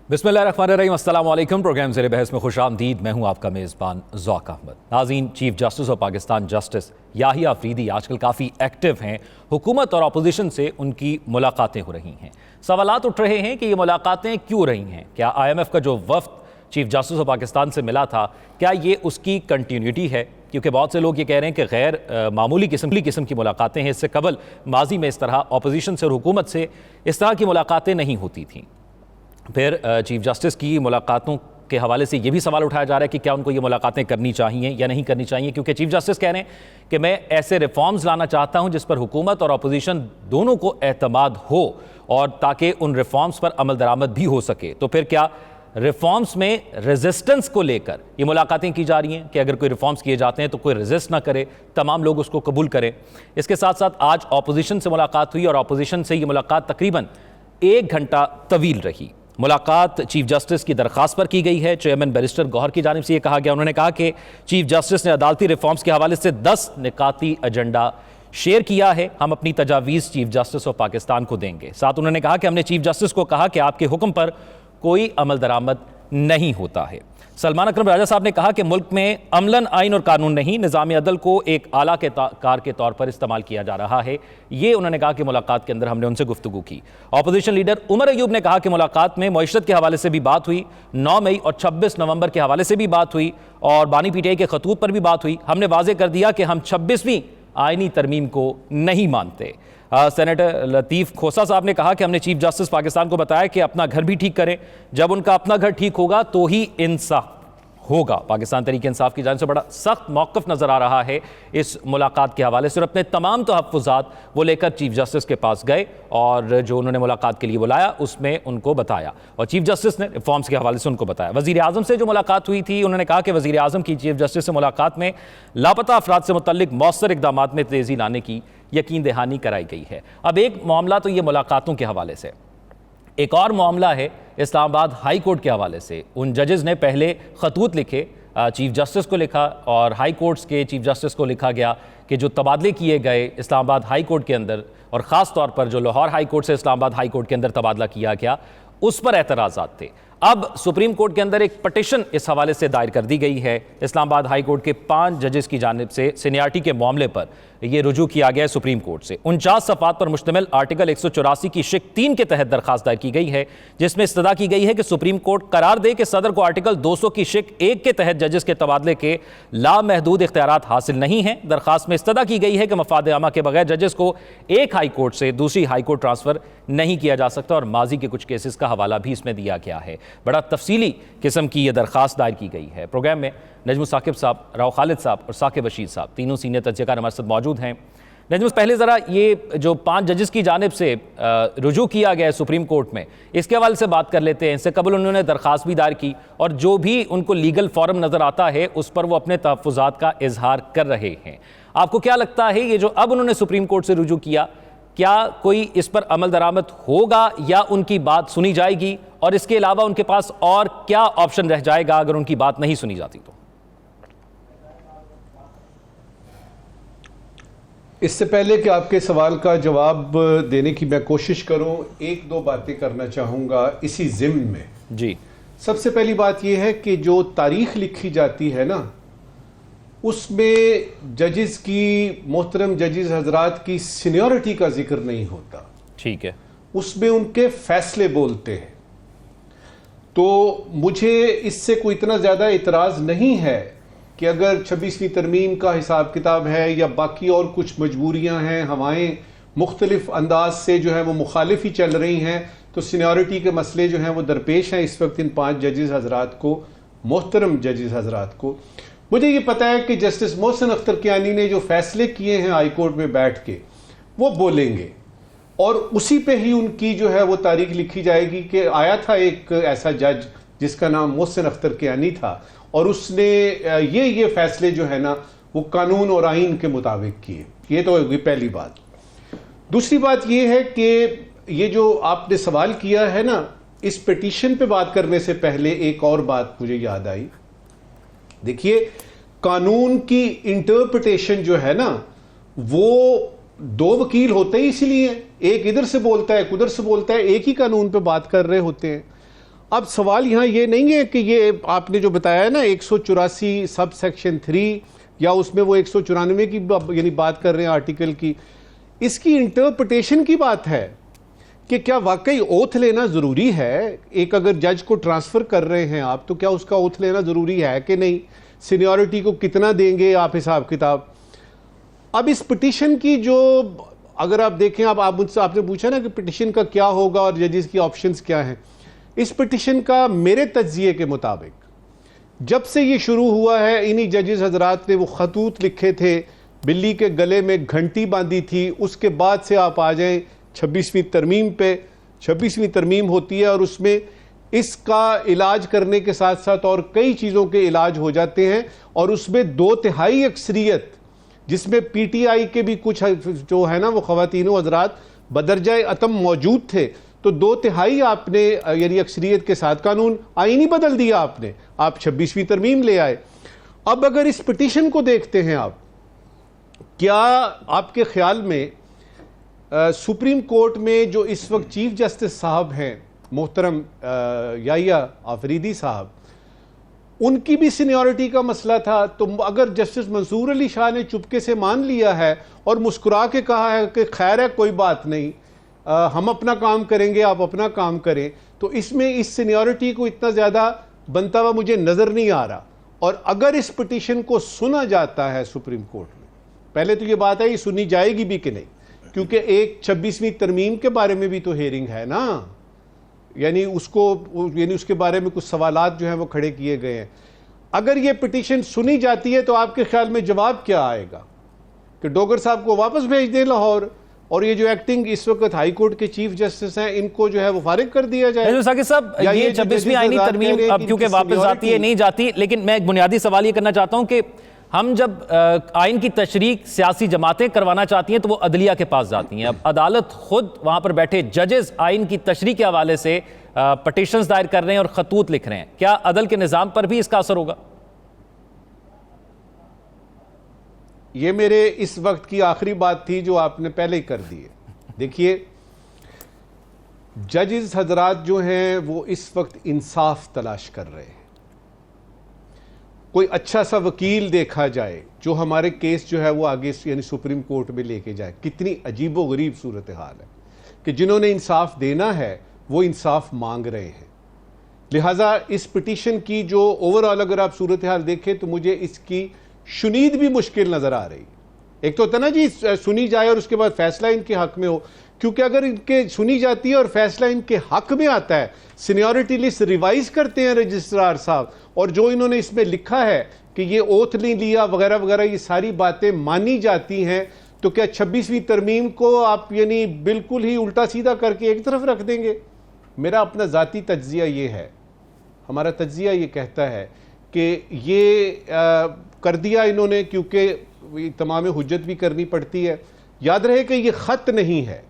बिस्मिल्लाहिर्रहमानिर्रहीम, अस्सलाम वालेकुम। प्रोग्राम ज़ेरे बहस में खुशामदीद। मैं हूँ आपका मेज़बान ज़ौक अहमद। नाज़रीन, chief justice of Pakistan justice Yahya Afridi आजकल काफ़ी एक्टिव हैं। हुकूमत और अपोजिशन से उनकी मुलाकातें हो रही हैं। सवालात उठ रहे हैं कि ये मुलाकातें क्यों रही हैं। क्या IMF का जो वफ़द चीफ जस्टिस ऑफ पाकिस्तान से मिला था, क्या ये उसकी कंटिन्यूटी है? क्योंकि बहुत से लोग ये कह रहे हैं कि गैर मामूली किस्म की मुलाकातें हैं। इससे कबल माजी में इस तरह अपोजिशन से और हुकूमत से इस तरह की मुलाकातें नहीं होती थीं। फिर चीफ जस्टिस की मुलाकातों के हवाले से ये भी सवाल उठाया जा रहा है कि क्या उनको ये मुलाकातें करनी चाहिए या नहीं करनी चाहिए, क्योंकि चीफ जस्टिस कह रहे हैं कि मैं ऐसे रिफॉर्म्स लाना चाहता हूं जिस पर हुकूमत और अपोजिशन दोनों को एतमाद हो और ताकि उन रिफॉर्म्स पर अमल दरामद भी हो सके। तो फिर क्या रिफॉर्म्स में रेजिस्टेंस को लेकर ये मुलाकातें की जा रही हैं कि अगर कोई रिफॉर्म्स किए जाते हैं तो कोई रेजिस्ट ना करे, तमाम लोग उसको कबूल करें? इसके साथ साथ आज अपोजिशन से मुलाकात हुई और अपोजिशन से ये मुलाकात तकरीबन 1 घंटा तवील रही। मुलाकात चीफ जस्टिस की दरख्वास्त पर की गई है। चेयरमैन बैरिस्टर गौहर की जानिब से ये कहा गया, उन्होंने कहा कि चीफ जस्टिस ने अदालती रिफॉर्म्स के हवाले से 10 निकाती एजेंडा शेयर किया है। हम अपनी तजावीज़ चीफ जस्टिस ऑफ पाकिस्तान को देंगे। साथ उन्होंने कहा कि हमने चीफ जस्टिस को कहा कि आपके हुक्म पर कोई अमल दरामद नहीं होता है। सलमान अकरम राजा साहब ने कहा कि मुल्क में अमलन आइन और कानून नहीं, निज़ाम अदल को एक आला के कार के तौर पर इस्तेमाल किया जा रहा है। ये उन्होंने कहा कि मुलाकात के अंदर हमने उनसे गुफ्तगू की। अपोजिशन लीडर उमर अयूब ने कहा कि मुलाकात में मईशत के हवाले से भी बात हुई, 9 मई और 26 नवंबर के हवाले से भी बात हुई और बानी PTI के खतूत पर भी बात हुई। हमने वाज़े कर दिया कि हम 26वीं आइनी तरमीम को नहीं मानते। सेनेटर लतीफ़ खोसा साहब ने कहा कि हमने चीफ जस्टिस पाकिस्तान को बताया कि अपना घर भी ठीक करें, जब उनका अपना घर ठीक होगा तो ही इंसाफ होगा। पाकिस्तान तहरीक इंसाफ की जानिब से बड़ा सख्त मौक़िफ़ नज़र आ रहा है इस मुलाकात के हवाले से और अपने तमाम तहफ़्फ़ुज़ात वो लेकर चीफ जस्टिस के पास गए और जो उन्होंने मुलाकात के लिए बुलाया उसमें उनको बताया और चीफ जस्टिस ने रिफॉर्म्स के हवाले से उनको बताया। वज़ीर आज़म से जो मुलाकात हुई थी, उन्होंने कहा कि वज़ीर आज़म की चीफ जस्टिस से मुलाकात में लापता अफराद से मुतल्लिक मौसर इक़दामात में तेज़ी लाने की यकीन दहानी कराई गई है। अब एक मामला तो ये मुलाकातों के हवाले से, एक और मामला है इस्लामाबाद हाई कोर्ट के हवाले से। उन जजेस ने पहले खतूत लिखे, चीफ जस्टिस को लिखा और हाई कोर्ट्स के चीफ जस्टिस को लिखा गया कि जो तबादले किए गए इस्लामाबाद हाई कोर्ट के अंदर और ख़ास तौर पर जो लाहौर हाई कोर्ट से इस्लामाबाद हाई कोर्ट के अंदर तबादला किया गया उस पर एतराज़ात थे। अब सुप्रीम कोर्ट के अंदर एक पटिशन इस हवाले से दायर कर दी गई है। इस्लामाबाद हाई कोर्ट के 5 जजेस की जानिब से सीनियरिटी के मामले पर यह रुजू किया गया है सुप्रीम कोर्ट से। 49 सफ़ात पर मुश्तमिल आर्टिकल 184 की शिक 3 के तहत दरखास्त दायर की गई है, जिसमें इस्तदा की गई है कि सुप्रीम कोर्ट करार दे कि सदर को आर्टिकल 200 की शिक 1 के तहत जजेस के तबादले के लामहदूद इख्तियारात हासिल नहीं हैं। दरखास्त में इस्तदा की गई है कि मफाद आमा के बगैर जजेस को एक हाई कोर्ट से दूसरी हाई कोर्ट ट्रांसफ़र नहीं किया जा सकता और माजी के कुछ केसेस का हवाला भी इसमें दिया गया है। बड़ा तफसीली किस्म की यह दरखास्त दायर की गई है। प्रोग्राम में नजमुल साकिब साहब, राव खालिद साहब और साकिब बशीर साहब तीनों सीनियर तज्ज़ियाकार हमारे साथ मौजूद हैं। नजमुल, पहले ज़रा ये जो 5 जजेस की जानिब से रुजू किया गया है सुप्रीम कोर्ट में, इसके हवाले से बात कर लेते हैं। इससे कबल उन्होंने दरखास्त भी दायर की और जो भी उनको लीगल फॉरम नज़र आता है उस पर वो अपने तहफ़्फ़ुज़ात का इजहार कर रहे हैं। आपको क्या लगता है ये जो अब उन्होंने सुप्रीम कोर्ट से रुजू किया, क्या कोई इस पर अमल दरामद होगा या उनकी बात सुनी जाएगी और इसके अलावा उनके पास और क्या ऑप्शन रह जाएगा अगर उनकी बात नहीं सुनी जाती? तो इससे पहले कि आपके सवाल का जवाब देने की मैं कोशिश करूं, 1-2 बातें करना चाहूँगा इसी ज़िम्न में। जी, सबसे पहली बात यह है कि जो तारीख लिखी जाती है ना, उसमें जजेस की, मोहतरम जजेस हजरात की सीनियरिटी का जिक्र नहीं होता। ठीक है, उसमें उनके फैसले बोलते हैं। तो मुझे इससे कोई इतना ज़्यादा इतराज़ नहीं है कि अगर 26वीं तरमीम का हिसाब किताब है या बाकी और कुछ मजबूरियां हैं, हवाएं मुख्तलिफ अंदाज से जो है वो मुखालिफ ही चल रही हैं, तो सीनियरिटी के मसले जो हैं वो दरपेश हैं इस वक्त इन 5 जजेस हजरात को, मोहतरम जजेस हजरात को। मुझे ये पता है कि जस्टिस मोहसिन अख्तर कियानी ने जो फैसले किए हैं हाई कोर्ट में बैठ के, वो बोलेंगे और उसी पे ही उनकी जो है वो तारीख लिखी जाएगी कि आया था एक ऐसा जज जिसका नाम मोहसिन अख्तर कियानी था और उसने ये फैसले जो है ना वो कानून और आइन के मुताबिक किए। ये तो होगी पहली बात। दूसरी बात ये है कि ये जो आपने सवाल किया है ना, इस पिटीशन पे बात करने से पहले एक और बात मुझे याद आई। देखिए, कानून की इंटरप्रिटेशन जो है ना, वो 2 वकील होते ही इसलिए, एक इधर से बोलता है एक उधर से बोलता है, एक ही कानून पे बात कर रहे होते हैं। अब सवाल यहाँ ये नहीं है कि ये आपने जो बताया है ना 184 सब सेक्शन 3 या उसमें वो 194 की यानी बात कर रहे हैं आर्टिकल की, इसकी इंटरप्रिटेशन की बात है कि क्या वाकई ओथ लेना ज़रूरी है। एक अगर जज को ट्रांसफ़र कर रहे हैं आप, तो क्या उसका ओथ लेना ज़रूरी है कि नहीं, सीनियरिटी को कितना देंगे आप, हिसाब किताब। अब इस पिटीशन की जो अगर आप देखें, आप मुझसे आपने पूछा ना कि पिटीशन का क्या होगा और जजेस की ऑप्शंस क्या हैं। इस पिटीशन का मेरे तज्जिए के मुताबिक जब से ये शुरू हुआ है, इन्हीं जजेस हजरात ने वो खतूत लिखे थे, बिल्ली के गले में घंटी बांधी थी। उसके बाद से आप आ जाएं 26वीं तरमीम पे। 26वीं तरमीम होती है और उसमें इसका इलाज करने के साथ साथ और कई चीज़ों के इलाज हो जाते हैं, और उसमें 2/3 अक्सरियत, जिसमें पीटीआई के भी कुछ जो है ना वो ख़वातीनो हजरात बदरजाए अतम मौजूद थे, तो 2/3 आपने यानी अक्सरियत के साथ कानून आईनी बदल दिया आपने, आप 26वीं तरमीम ले आए। अब अगर इस पिटीशन को देखते हैं आप, क्या आपके ख्याल में सुप्रीम कोर्ट में जो इस वक्त चीफ जस्टिस साहब हैं मोहतरम याहिया आफरीदी साहब, उनकी भी सीनियरिटी का मसला था? तो अगर जस्टिस मंसूर अली शाह ने चुपके से मान लिया है और मुस्कुरा के कहा है कि खैर है कोई बात नहीं, हम अपना काम करेंगे, आप अपना काम करें, तो इसमें इस सीनियरिटी को इतना ज़्यादा बनता हुआ मुझे नज़र नहीं आ रहा। और अगर इस पिटीशन को सुना जाता है सुप्रीम कोर्ट में, पहले तो ये बात है ये सुनी जाएगी भी कि नहीं, क्योंकि एक 26वीं तरमीम के बारे में भी तो हेयरिंग है ना, यानी उसके बारे में कुछ सवालात जो हैं वो खड़े किए गए हैं। अगर ये पिटीशन सुनी जाती है तो आपके ख्याल में जवाब क्या आएगा कि डोगर साहब को वापस भेज दें लाहौर, और ये जो एक्टिंग इस वक्त हाई कोर्ट के चीफ जस्टिस हैं इनको जो है वो फारिग कर दिया जाए? साहब, ये 26वीं आईनी तरमीम अब क्योंकि वापस जाती है नहीं जाती, लेकिन मैं एक बुनियादी सवाल ये करना चाहता हूं कि हम जब आइन की तशरीह सियासी जमातें करवाना चाहती हैं तो वो अदलिया के पास जाती हैं। अब अदालत खुद वहां पर बैठे जजेस आइन की तशरीह के हवाले से पटिशंस दायर कर रहे हैं और खतूत लिख रहे हैं, क्या अदल के निज़ाम पर भी इसका असर होगा? ये मेरे इस वक्त की आखिरी बात थी जो आपने पहले ही कर दी है। देखिए, जजेस हजरात जो हैं वो इस वक्त इंसाफ तलाश कर रहे हैं। कोई अच्छा सा वकील देखा जाए जो हमारे केस जो है वो आगे यानी सुप्रीम कोर्ट में लेके जाए। कितनी अजीबो गरीब सूरत हाल है कि जिन्होंने इंसाफ देना है वो इंसाफ मांग रहे हैं। लिहाजा इस पिटीशन की जो ओवरऑल अगर आप सूरत हाल देखें तो मुझे इसकी शुनीद भी मुश्किल नजर आ रही। एक तो होता ना जी सुनी जाए और उसके बाद फैसला इनके हक में हो, क्योंकि अगर इनके सुनी जाती है और फैसला इनके हक में आता है, सीनियरिटी लिस्ट रिवाइज करते हैं रजिस्ट्रार साहब, और जो इन्होंने इसमें लिखा है कि ये ओथ नहीं लिया वगैरह वगैरह, ये सारी बातें मानी जाती हैं, तो क्या 26वीं तरमीम को आप यानी बिल्कुल ही उल्टा सीधा करके एक तरफ रख देंगे? मेरा अपना ज़ाती तज्जिया ये है, हमारा तज्जिया ये कहता है कि ये कर दिया इन्होंने क्योंकि तमाम हुज्जत भी करनी पड़ती है। याद रहे कि ये ख़त नहीं है,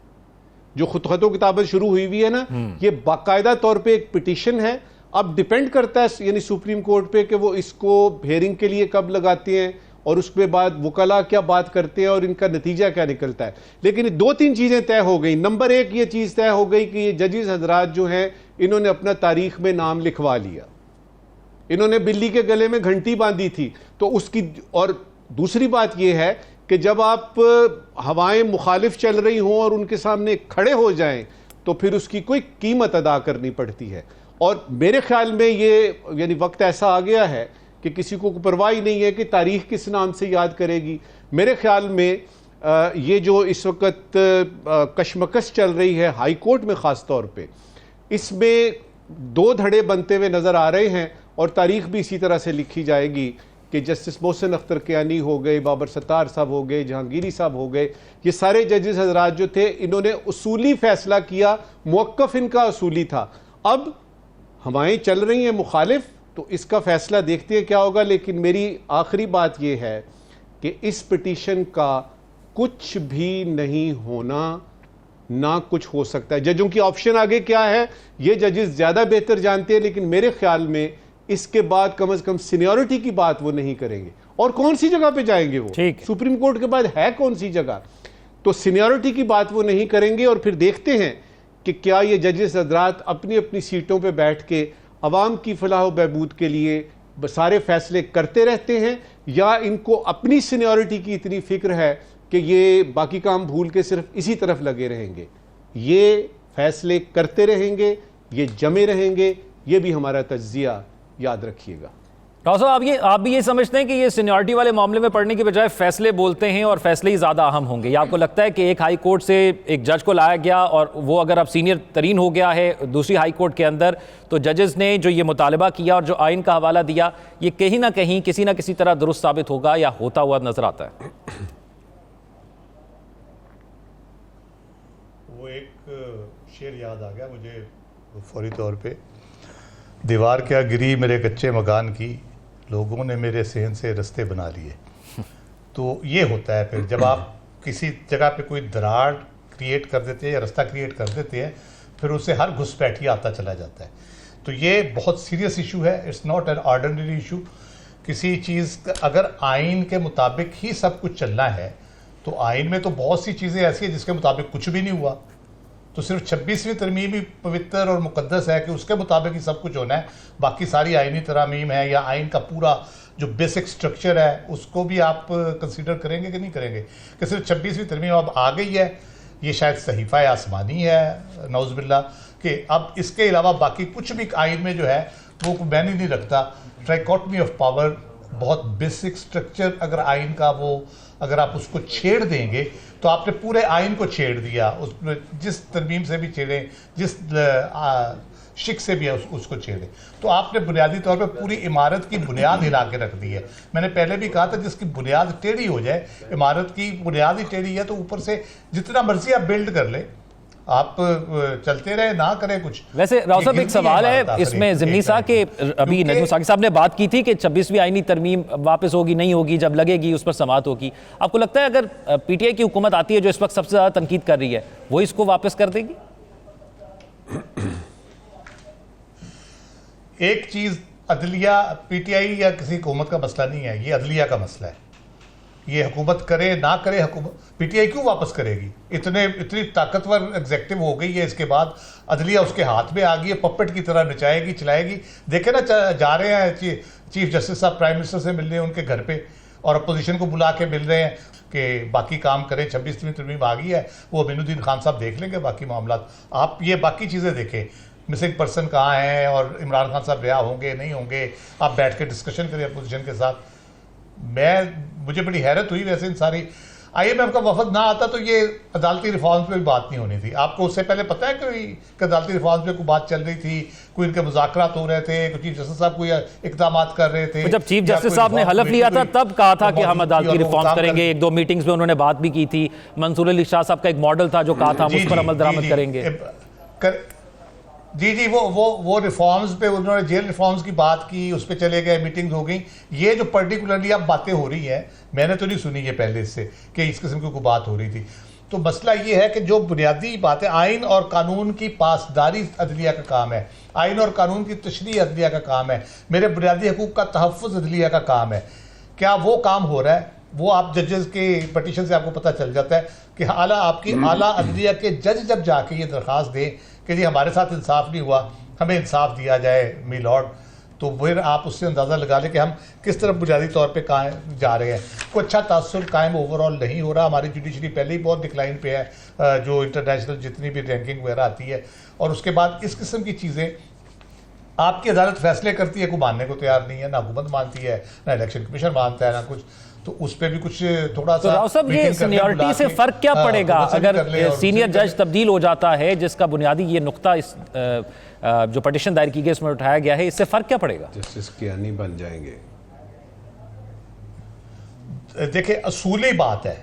जो खतों किताबत शुरू हुई हुई है ना, ये बाकायदा तौर पे एक पिटीशन है। अब डिपेंड करता है यानी सुप्रीम कोर्ट पे कि वो इसको हेयरिंग के लिए कब लगाते हैं और उसके बाद वकला क्या बात करते हैं और इनका नतीजा क्या निकलता है। लेकिन 2-3 चीज़ें तय हो गई। नंबर 1 ये चीज़ तय हो गई कि ये जजेस हजरात जो हैं इन्होंने अपना तारीख में नाम लिखवा लिया, इन्होंने बिल्ली के गले में घंटी बांधी थी तो उसकी। और दूसरी बात यह है कि जब आप हवाएं मुखालिफ चल रही हों और उनके सामने खड़े हो जाएं तो फिर उसकी कोई कीमत अदा करनी पड़ती है। और मेरे ख्याल में ये यानी वक्त ऐसा आ गया है कि किसी को परवाह ही नहीं है कि तारीख किस नाम से याद करेगी। मेरे ख्याल में ये जो इस वक्त कशमकश चल रही है हाई कोर्ट में ख़ास तौर पे, इसमें 2 धड़े बनते हुए नज़र आ रहे हैं और तारीख भी इसी तरह से लिखी जाएगी कि जस्टिस मोहसिन अख्तर कियानी हो गए, बाबर सत्तार साहब हो गए, जहांगीरी साहब हो गए, ये सारे जजेस हजरात जो थे इन्होंने उसूली फैसला किया, मुवक्कफ इनका उसूली था। अब हवाएं चल रही हैं मुखालिफ, तो इसका फैसला देखते हैं क्या होगा। लेकिन मेरी आखिरी बात यह है कि इस पिटीशन का कुछ भी नहीं होना, ना कुछ हो सकता है। जजों की ऑप्शन आगे क्या है ये जजेस ज़्यादा बेहतर जानते हैं, लेकिन मेरे ख्याल में इसके बाद कम से कम सीनियरिटी की बात वो नहीं करेंगे। और कौन सी जगह पे जाएंगे वो? सुप्रीम कोर्ट के बाद है कौन सी जगह? तो सीनियरिटी की बात वो नहीं करेंगे और फिर देखते हैं कि क्या ये जजेस हजरात अपनी अपनी सीटों पे बैठ के अवाम की फलाह व बहबूद के लिए सारे फैसले करते रहते हैं, या इनको अपनी सीनियरिटी की इतनी फिक्र है कि ये बाकी काम भूल के सिर्फ इसी तरफ लगे रहेंगे। ये फैसले करते रहेंगे, ये जमे रहेंगे, ये भी हमारा तज्जिया याद रखिएगा। राव साहब, आप भी ये समझते हैं कि ये सीनियरिटी वाले मामले में पढ़ने के बजाय फैसले बोलते हैं और फैसले ही ज़्यादा अहम होंगे? या आपको लगता है कि एक हाई कोर्ट से एक जज को लाया गया और वो अगर अब सीनियर तरीन हो गया है दूसरी हाई कोर्ट के अंदर, तो जजेस ने जो ये मुतालबा किया और जो आइन का हवाला दिया, ये कहीं ना कहीं किसी ना किसी तरह दुरुस्त साबित होगा या होता हुआ नजर आता है? वो एक शेर याद आ गया मुझे फौरी तौर पे, दीवार क्या गिरी मेरे कच्चे मकान की, लोगों ने मेरे सहन से रास्ते बना लिए। तो ये होता है फिर जब आप किसी जगह पे कोई दरार क्रिएट कर देते हैं या रास्ता क्रिएट कर देते हैं, फिर उससे हर घुसपैठिया आता चला जाता है। तो ये बहुत सीरियस इशू है, it's not an ordinary issue. किसी चीज़ अगर आइन के मुताबिक ही सब कुछ चलना है, तो आइन में तो बहुत सी चीज़ें ऐसी हैं जिसके मुताबिक कुछ भी नहीं हुआ। तो सिर्फ 26वीं तरमीम ही पवित्र और मुकद्दस है कि उसके मुताबिक ही सब कुछ होना है, बाकी सारी आइनी तरामीम है या आइन का पूरा जो बेसिक स्ट्रक्चर है उसको भी आप कंसीडर करेंगे कि नहीं करेंगे? कि सिर्फ 26वीं तरमीम अब आ गई है, ये शायद सहीफ़ा आसमानी है नौज़बिल्ला, कि अब इसके अलावा बाकी कुछ भी आइन में जो है वो मैंने नहीं रखता। ट्राइकोटमी ऑफ पावर, बहुत बेसिक स्ट्रक्चर अगर आइन का वो अगर आप उसको छेड़ देंगे तो आपने पूरे आइन को छेड़ दिया। उसमें जिस तरमीम से भी छेड़े, जिस शिक से भी उसको छेड़े, तो आपने बुनियादी तौर पे पूरी इमारत की बुनियाद हिला के रख दी है। मैंने पहले भी कहा था जिसकी बुनियाद टेढ़ी हो जाए, इमारत की बुनियाद ही टेढ़ी है, तो ऊपर से जितना मर्जी आप बिल्ड कर ले, आप चलते रहे ना करें कुछ। वैसे राव साहब एक सवाल है इसमें ज़िमनी साहब के, अभी नजमुल साकिब साहब ने बात की थी कि 26वीं आईनी तरमीम वापस होगी, नहीं होगी, जब लगेगी उस पर समाअत होगी। आपको लगता है अगर पीटीआई की हुकूमत आती है जो इस वक्त सबसे ज़्यादा तनकीद कर रही है, वो इसको वापस कर देगी? एक चीज़, अदलिया पीटीआई या किसी हुकूमत का मसला नहीं है, ये अदलिया का मसला है। ये हुकूमत करे ना करे, हुकूमत पीटीआई क्यों वापस करेगी? इतनी ताकतवर एग्जेक्टिव हो गई है, इसके बाद अदलिया उसके हाथ में आ गई है, पपेट की तरह नचाएगी चलाएगी। देखे ना, जा रहे हैं चीफ जस्टिस साहब प्राइम मिनिस्टर से मिलने उनके घर पे, और अपोजिशन को बुला के मिल रहे हैं कि बाकी काम करें। 26वीं तरमीम आ गई है, वो अमीनुद्दीन खान साहब देख लेंगे बाकी मामला। आप ये बाकी चीज़ें देखें, मिसिंग पर्सन कहाँ हैं और इमरान खान साहब रिहा होंगे नहीं होंगे, आप बैठ के डिस्कशन करें अपोजिशन के साथ। मुझे बड़ी हैरत हुई वैसे इन सारी आईएमएफ का वफद ना आता तो ये अदालती रिफॉर्म्स पे भी बात नहीं होनी थी। आपको उससे पहले पता है कि अदालती रिफॉर्म्स पे कोई बात चल रही थी, कोई इनके मुज़ाकरात हो रहे थे, चीफ जस्टिस साहब कोई इक़दाम कर रहे थे। जब चीफ जस्टिस साहब ने हलफ लिया था तब कहा था कि हम अदालती रिफॉर्म्स करेंगे। एक दो मीटिंग्स में उन्होंने बात भी की थी। मंसूर अली शाह साहब का एक मॉडल था जो कहा था हम उस पर अमल दरामद करेंगे। जी वो रिफॉर्म्स पे उन्होंने जेल रिफॉर्म्स की बात की, उस पर चले गए, मीटिंग्स हो गई। ये जो पर्टिकुलरली अब बातें हो रही हैं, मैंने तो नहीं सुनी ये पहले इससे कि इस किस्म की कोई बात हो रही थी। तो मसला ये है कि जो बुनियादी बातें, आइन और कानून की पासदारी अदलिया का काम है, आइन और कानून की तशरीह अदलिया का काम है, मेरे बुनियादी हकूक़ का तहफ़्फ़ुज़ अदलिया का काम है। क्या वो काम हो रहा है? वो आप जजेस के पटिशन से आपको पता चल जाता है कि आला अदलिया के जज जब जाके ये दरख्वास्त दें कि जी हमारे साथ इंसाफ नहीं हुआ, हमें इंसाफ दिया जाए मी लॉर्ड, तो फिर आप उससे अंदाज़ा लगा लें कि हम किस तरफ बुनियादी तौर पे कहाँ जा रहे हैं। कोई अच्छा तासुर कायम ओवरऑल नहीं हो रहा। हमारी जुडिशरी पहले ही बहुत डिक्लाइन पे है, जो इंटरनेशनल जितनी भी रैंकिंग वगैरह आती है, और उसके बाद इस किस्म की चीज़ें आपकी अदालत फैसले करती है, कोई मानने को तैयार नहीं है, ना हुकूमत मानती है, ना इलेक्शन कमीशन मानता है, ना कुछ। तो उस पर भी कुछ थोड़ा सा राव साहब, ये सीनियरिटी से फर्क क्या पड़ेगा अगर सीनियर जज तब्दील हो जाता है, जिसका बुनियादी ये नुक्ता इस जो पटिशन दायर की गई इसमें उठाया गया है, इससे फर्क क्या पड़ेगा? जस्टिस कियानी बन जाएंगे। देखिए, असूली बात है,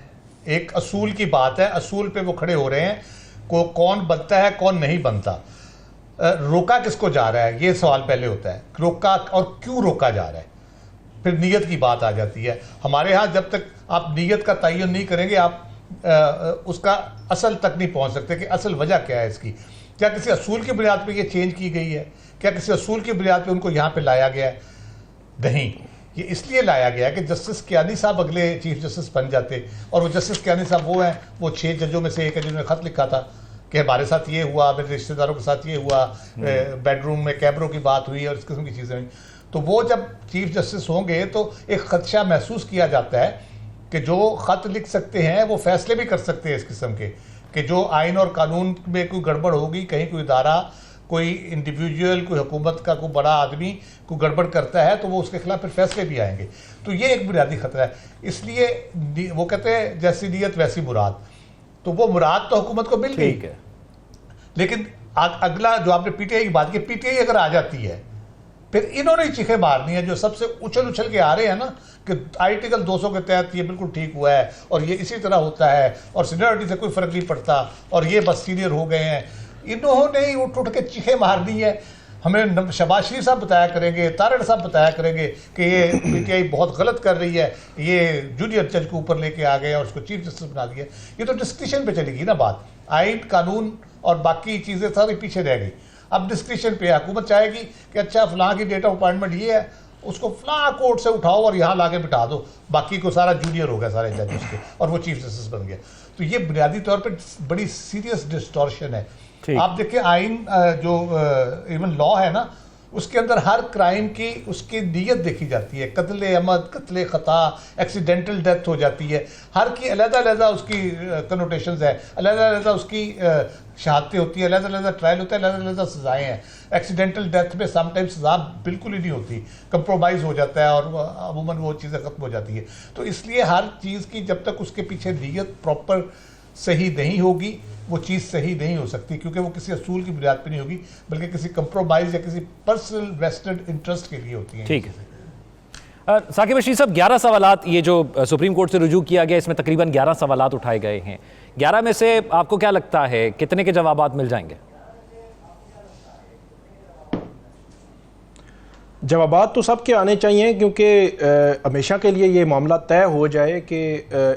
एक असूल की बात है, असूल पे वो खड़े हो रहे हैं, कौन बनता है कौन नहीं बनता। रोका किसको जा रहा है, ये सवाल पहले होता है, रोका और क्यों रोका जा रहा है। फिर नीयत की बात आ जाती है। हमारे यहाँ जब तक आप नीयत का तयन नहीं करेंगे, आप उसका असल तक नहीं पहुँच सकते कि असल वजह क्या है इसकी। क्या किसी असूल की बुनियाद पे ये चेंज की गई है? क्या किसी असूल की बुनियाद पे उनको यहाँ पे लाया गया है? नहीं, ये इसलिए लाया गया है कि जस्टिस कियानी साहब अगले चीफ जस्टिस बन जाते, और वो जस्टिस कियानी साहब वो हैं, वो 6 जजों में से एक है जिन्होंने ख़त लिखा था कि हमारे साथ ये हुआ, मेरे रिश्तेदारों के साथ ये हुआ, बेडरूम में कैमरों की बात हुई और इस किस्म की चीज़ें हुई। तो वो जब चीफ जस्टिस होंगे तो एक खदशा महसूस किया जाता है कि जो ख़त लिख सकते हैं वो फैसले भी कर सकते हैं इस किस्म के, कि जो आइन और कानून में कोई गड़बड़ होगी, कहीं कोई इदारा, कोई इंडिविजुअल, कोई हुकूमत का कोई बड़ा आदमी कोई गड़बड़ करता है तो वो उसके खिलाफ फिर फैसले भी आएंगे। तो ये एक बुनियादी खतरा है। इसलिए वो कहते हैं जैसी नीयत वैसी मुराद, तो वो मुराद तो हुकूमत को मिल गई है, लेकिन अगला जो आपने पीटीआई की बात की, पीटीआई अगर आ जाती है फिर इन्होंने चीखें मारनी है, जो सबसे उछल उछल के आ रहे हैं ना कि आर्टिकल 200 के तहत ये बिल्कुल ठीक हुआ है और ये इसी तरह होता है और सीनियरिटी से कोई फर्क नहीं पड़ता और ये बस सीनियर हो गए हैं, इन्होंने ही उठ के चीखें मारनी है। हमें शहबाज शरीफ साहब बताया करेंगे, तारड़ साहब बताया करेंगे कि ये पीटीआई बहुत गलत कर रही है, ये जूनियर जज को ऊपर लेके आ गए और उसको चीफ जस्टिस बना दिया। ये तो डिस्कशन पे चलेगी ना बात, आइन कानून और बाकी चीज़ें सारी पीछे रह गई। अब डिस्कशन पे हुकूमत चाहेगी कि अच्छा फलां की डेट ऑफ अपॉइंटमेंट ये है, उसको फलां कोर्ट से उठाओ और यहाँ लाके बिठा दो, बाकी को सारा जूनियर हो गया सारे जज उसके और वो चीफ जस्टिस बन गया। तो ये बुनियादी तौर पर बड़ी सीरियस डिस्टॉर्शन है। आप देखिए आइन जो इवन लॉ है ना, उसके अंदर हर क्राइम की उसकी नीयत देखी जाती है, कत्ल अमद, कत्ल ख़ता, एक्सीडेंटल डेथ हो जाती है, हर की अलग-अलग उसकी कनोटेशंस है, अलग-अलग उसकी शहादतें होती है, अलग-अलग ट्रायल होता है, अलग-अलग सज़ाएँ हैं। एक्सीडेंटल डेथ में समटाइम्स सज़ा बिल्कुल ही नहीं होती, कंप्रोमाइज़ हो जाता है और अमूमन वो चीज़ें ख़त्म हो जाती है। तो इसलिए हर चीज़ की जब तक उसके पीछे नीयत प्रॉपर सही नहीं होगी वो चीज़ सही नहीं हो सकती, क्योंकि वो किसी असूल की बुनियाद पर नहीं होगी बल्कि किसी कंप्रोमाइज़ या किसी पर्सनल वेस्टेड इंटरेस्ट के लिए होती है। ठीक है साकिब बशीर साहब, 11 सवालात ये जो सुप्रीम कोर्ट से रुजू किया गया, इसमें तकरीबन 11 सवालात उठाए गए हैं। 11 में से आपको क्या लगता है कितने के जवाबात मिल जाएंगे? जवाबात तो सबके आने चाहिए, क्योंकि हमेशा के लिए ये मामला तय हो जाए कि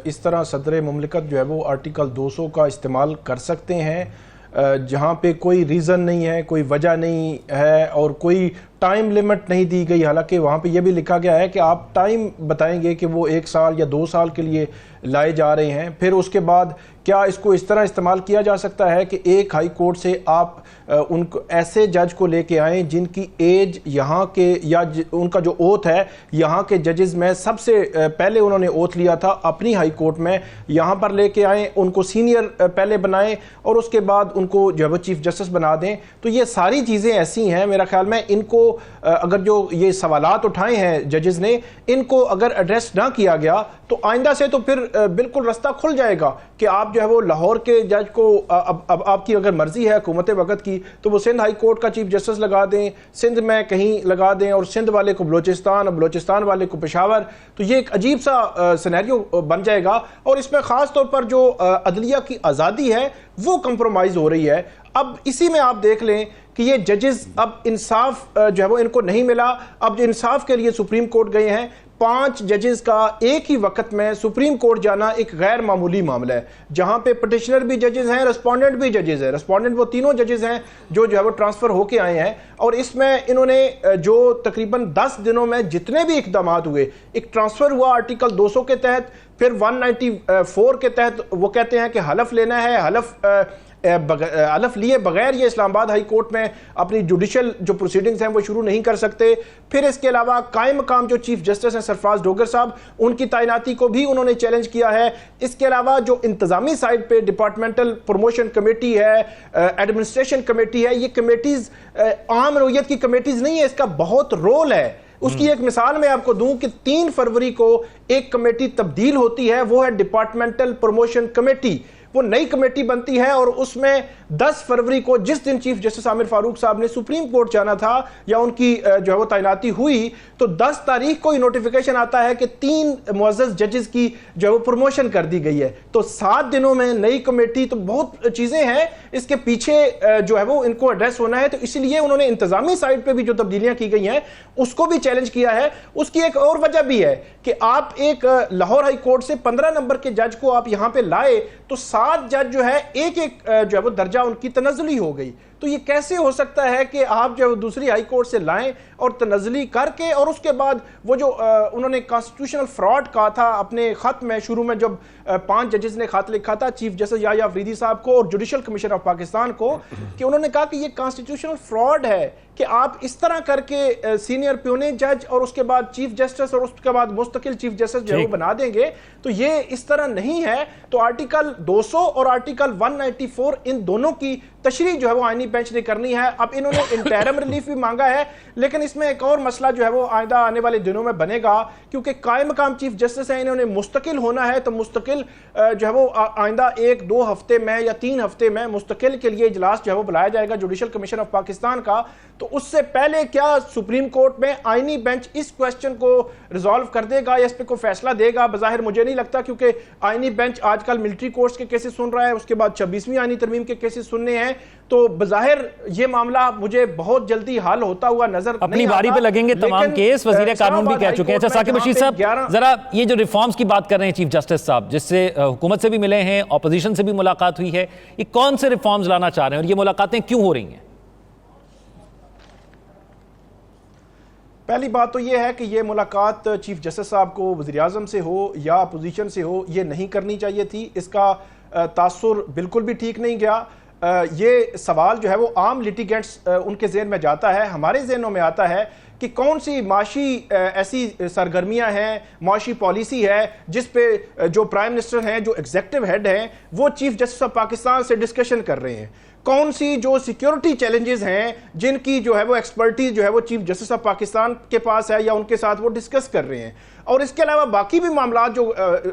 इस तरह सदर मुमलिकत जो है वो आर्टिकल 200 का इस्तेमाल कर सकते हैं जहाँ पे कोई रीज़न नहीं है, कोई वजह नहीं है और कोई टाइम लिमिट नहीं दी गई। हालांकि वहाँ पे ये भी लिखा गया है कि आप टाइम बताएंगे कि वो 1 साल या 2 साल के लिए लाए जा रहे हैं। फिर उसके बाद क्या इसको इस तरह इस्तेमाल किया जा सकता है कि एक हाई कोर्ट से आप उनको ऐसे जज को लेके आएँ जिनकी एज यहाँ के या उनका जो ओथ है यहाँ के जजेस में सबसे पहले उन्होंने ओथ लिया था अपनी हाई कोर्ट में, यहाँ पर लेके आएँ, उनको सीनियर पहले बनाएं और उसके बाद उनको जो है वो चीफ जस्टिस बना दें। तो ये सारी चीज़ें ऐसी हैं, मेरा ख्याल में इनको अगर जो ये सवालात उठाए हैं जजेस ने, इनको अगर एड्रेस ना किया गया तो आइंदा से तो फिर बिल्कुल रास्ता खुल जाएगा कि आप जो है वो लाहौर के जज को अब आपकी अगर मर्जी है हुकूमत वक्त की तो वो सिंध हाई कोर्ट का चीफ जस्टिस लगा दें, सिंध में कहीं लगा दें और सिंध वाले को बलोचिस्तान और बलोचिस्तान वाले को पेशावर। तो ये एक अजीब सा सिनेरियो बन जाएगा और इसमें ख़ास तौर पर जो अदलिया की आज़ादी है वो कंप्रोमाइज़ हो रही है। अब इसी में आप देख लें कि ये जजेस अब इंसाफ जो है वो इनको नहीं मिला। अब जो इंसाफ के लिए सुप्रीम कोर्ट गए हैं, 5 जजेस का एक ही वक्त में सुप्रीम कोर्ट जाना एक गैर मामूली मामला है, जहां पे पिटिशनर भी जजेस हैं, रेस्पोंडेंट भी जजेस हैं। रेस्पोंडेंट वो तीनों जजेस हैं जो है वो ट्रांसफ़र होके आए हैं और इसमें इन्होंने जो तकरीबन 10 दिनों में जितने भी इक़दाम हुए, एक ट्रांसफ़र हुआ आर्टिकल 200 के तहत, फिर 194 के तहत वो कहते हैं कि हलफ लेना है, हलफ लिए बगैर ये इस्लामाबाद हाई कोर्ट में अपनी जुडिशल जो प्रोसीडिंग्स हैं वो शुरू नहीं कर सकते। फिर इसके अलावा कायम मकाम जो चीफ जस्टिस हैं सरफराज डोगर साहब, उनकी तैनाती को भी उन्होंने चैलेंज किया है। इसके अलावा जो इंतजामी साइड पे डिपार्टमेंटल प्रमोशन कमेटी है, एडमिनिस्ट्रेशन कमेटी है, ये कमेटीज आम नौयत की कमेटीज नहीं है, इसका बहुत रोल है। उसकी एक मिसाल मैं आपको दूं कि 3 फरवरी को एक कमेटी तब्दील होती है, वो है डिपार्टमेंटल प्रमोशन कमेटी। वो नई कमेटी बनती है और उसमें 10 फरवरी को जिस दिन चीफ जस्टिस आमिर फारूक साहब ने सुप्रीम कोर्ट जाना था या उनकी जो है वो तैनाती हुई, तो 10 तारीख को ही नोटिफिकेशन आता है कि 3 मुअज़्ज़ज़ जजेस की जो है वो प्रमोशन कर दी गई है। तो 7 दिनों में नई कमेटी, तो बहुत चीज़ें हैं इसके पीछे जो है वो इनको एड्रेस होना है। तो इसलिए उन्होंने इंतजामी साइड पर भी जो तब्दीलियाँ की गई हैं उसको भी चैलेंज किया है। उसकी एक और वजह भी है कि आप एक लाहौर हाई कोर्ट से 15 नंबर के जज को आप यहाँ पे लाए तो 7 जज जो है एक जो है वो दर्जा उनकी तनज़्ज़ुली हो गई। तो ये कैसे हो सकता है कि आप जो दूसरी हाई कोर्ट से लाएं और तनज़ली करके, और उसके बाद वो जो उन्होंने कॉन्स्टिट्यूशनल फ्रॉड कहा था अपने खत में, शुरू में जब 5 जजेस ने खत लिखा था चीफ जस्टिस याहिया अफरीदी साहब को और जुडिशल कमीशन ऑफ पाकिस्तान को, कि उन्होंने कहा कि ये कॉन्स्टिट्यूशनल फ्रॉड है कि आप इस तरह करके सीनियर प्यूने जज और उसके बाद चीफ जस्टिस और उसके बाद मुस्तकिल चीफ जस्टिस जो है वो बना देंगे, तो ये इस तरह नहीं है। तो आर्टिकल 200 और आर्टिकल 194 इन दोनों की तशरीह जो है वो आईनी बेंच ने करनी है। अब इन्होंने इंटरिम रिलीफ भी मांगा है, लेकिन इसमें एक और मसला जो है वो आइंदा आने वाले दिनों में बनेगा, क्योंकि कायम मकाम चीफ जस्टिस है, इन्होंने मुस्तकिल होना है, तो मुस्तकिल जो है वो आइंदा 1-2 हफ्ते में या 3 हफ्ते में मुस्तकिल के लिए इजलास जो है वो बुलाया जाएगा जुडिशल कमीशन ऑफ पाकिस्तान का। तो उससे पहले क्या सुप्रीम कोर्ट में आईनी बेंच इस क्वेश्चन को रिजॉल्व कर देगा या इस पर कोई फैसला देगा? बज़ाहिर मुझे नहीं लगता, क्योंकि आईनी बेंच आजकल मिलिट्री कोर्ट्स के केसेस सुन रहा है, उसके बाद 26वीं आईनी तरमीम के केसेस सुनने हैं, तो बज़ाहिर ये मामला मुझे बहुत जल्दी हल होता हुआ नजर अपनी बारी पे लगेंगे तमाम केस। वजीर कानून भी कह चुके हैं। अच्छा साकिब रशीद साहब, जरा ये जो रिफॉर्म्स की बात कर रहे हैं चीफ जस्टिस साहब, जिससे हुकूमत से भी मिले हैं, ऑपोजिशन से भी मुलाकात हुई है, ये कौन से रिफॉर्म्स लाना चाह रहे हैं और ये मुलाकातें क्यों हो रही हैं? पहली बात तो यह है कि यह मुलाकात चीफ जस्टिस साहब को वज़ीर आज़म से हो या अपोजिशन से हो, ये नहीं करनी चाहिए थी। इसका तासुर बिल्कुल भी ठीक नहीं गया। ये सवाल जो है वो आम लिटिगेंट्स उनके जहन में जाता है, हमारे जहनों में आता है कि कौन सी माशी ऐसी सरगर्मियां हैं, माशी पॉलिसी है जिस पे जो प्राइम मिनिस्टर हैं, जो एग्जीक्यूटिव हेड हैं, वो चीफ जस्टिस ऑफ पाकिस्तान से डिस्कशन कर रहे हैं। कौन सी जो सिक्योरिटी चैलेंजेस हैं जिनकी जो है वो एक्सपर्टीज जो है वो चीफ जस्टिस ऑफ पाकिस्तान के पास है या उनके साथ वो डिस्कस कर रहे हैं। और इसके अलावा बाकी भी मामला जो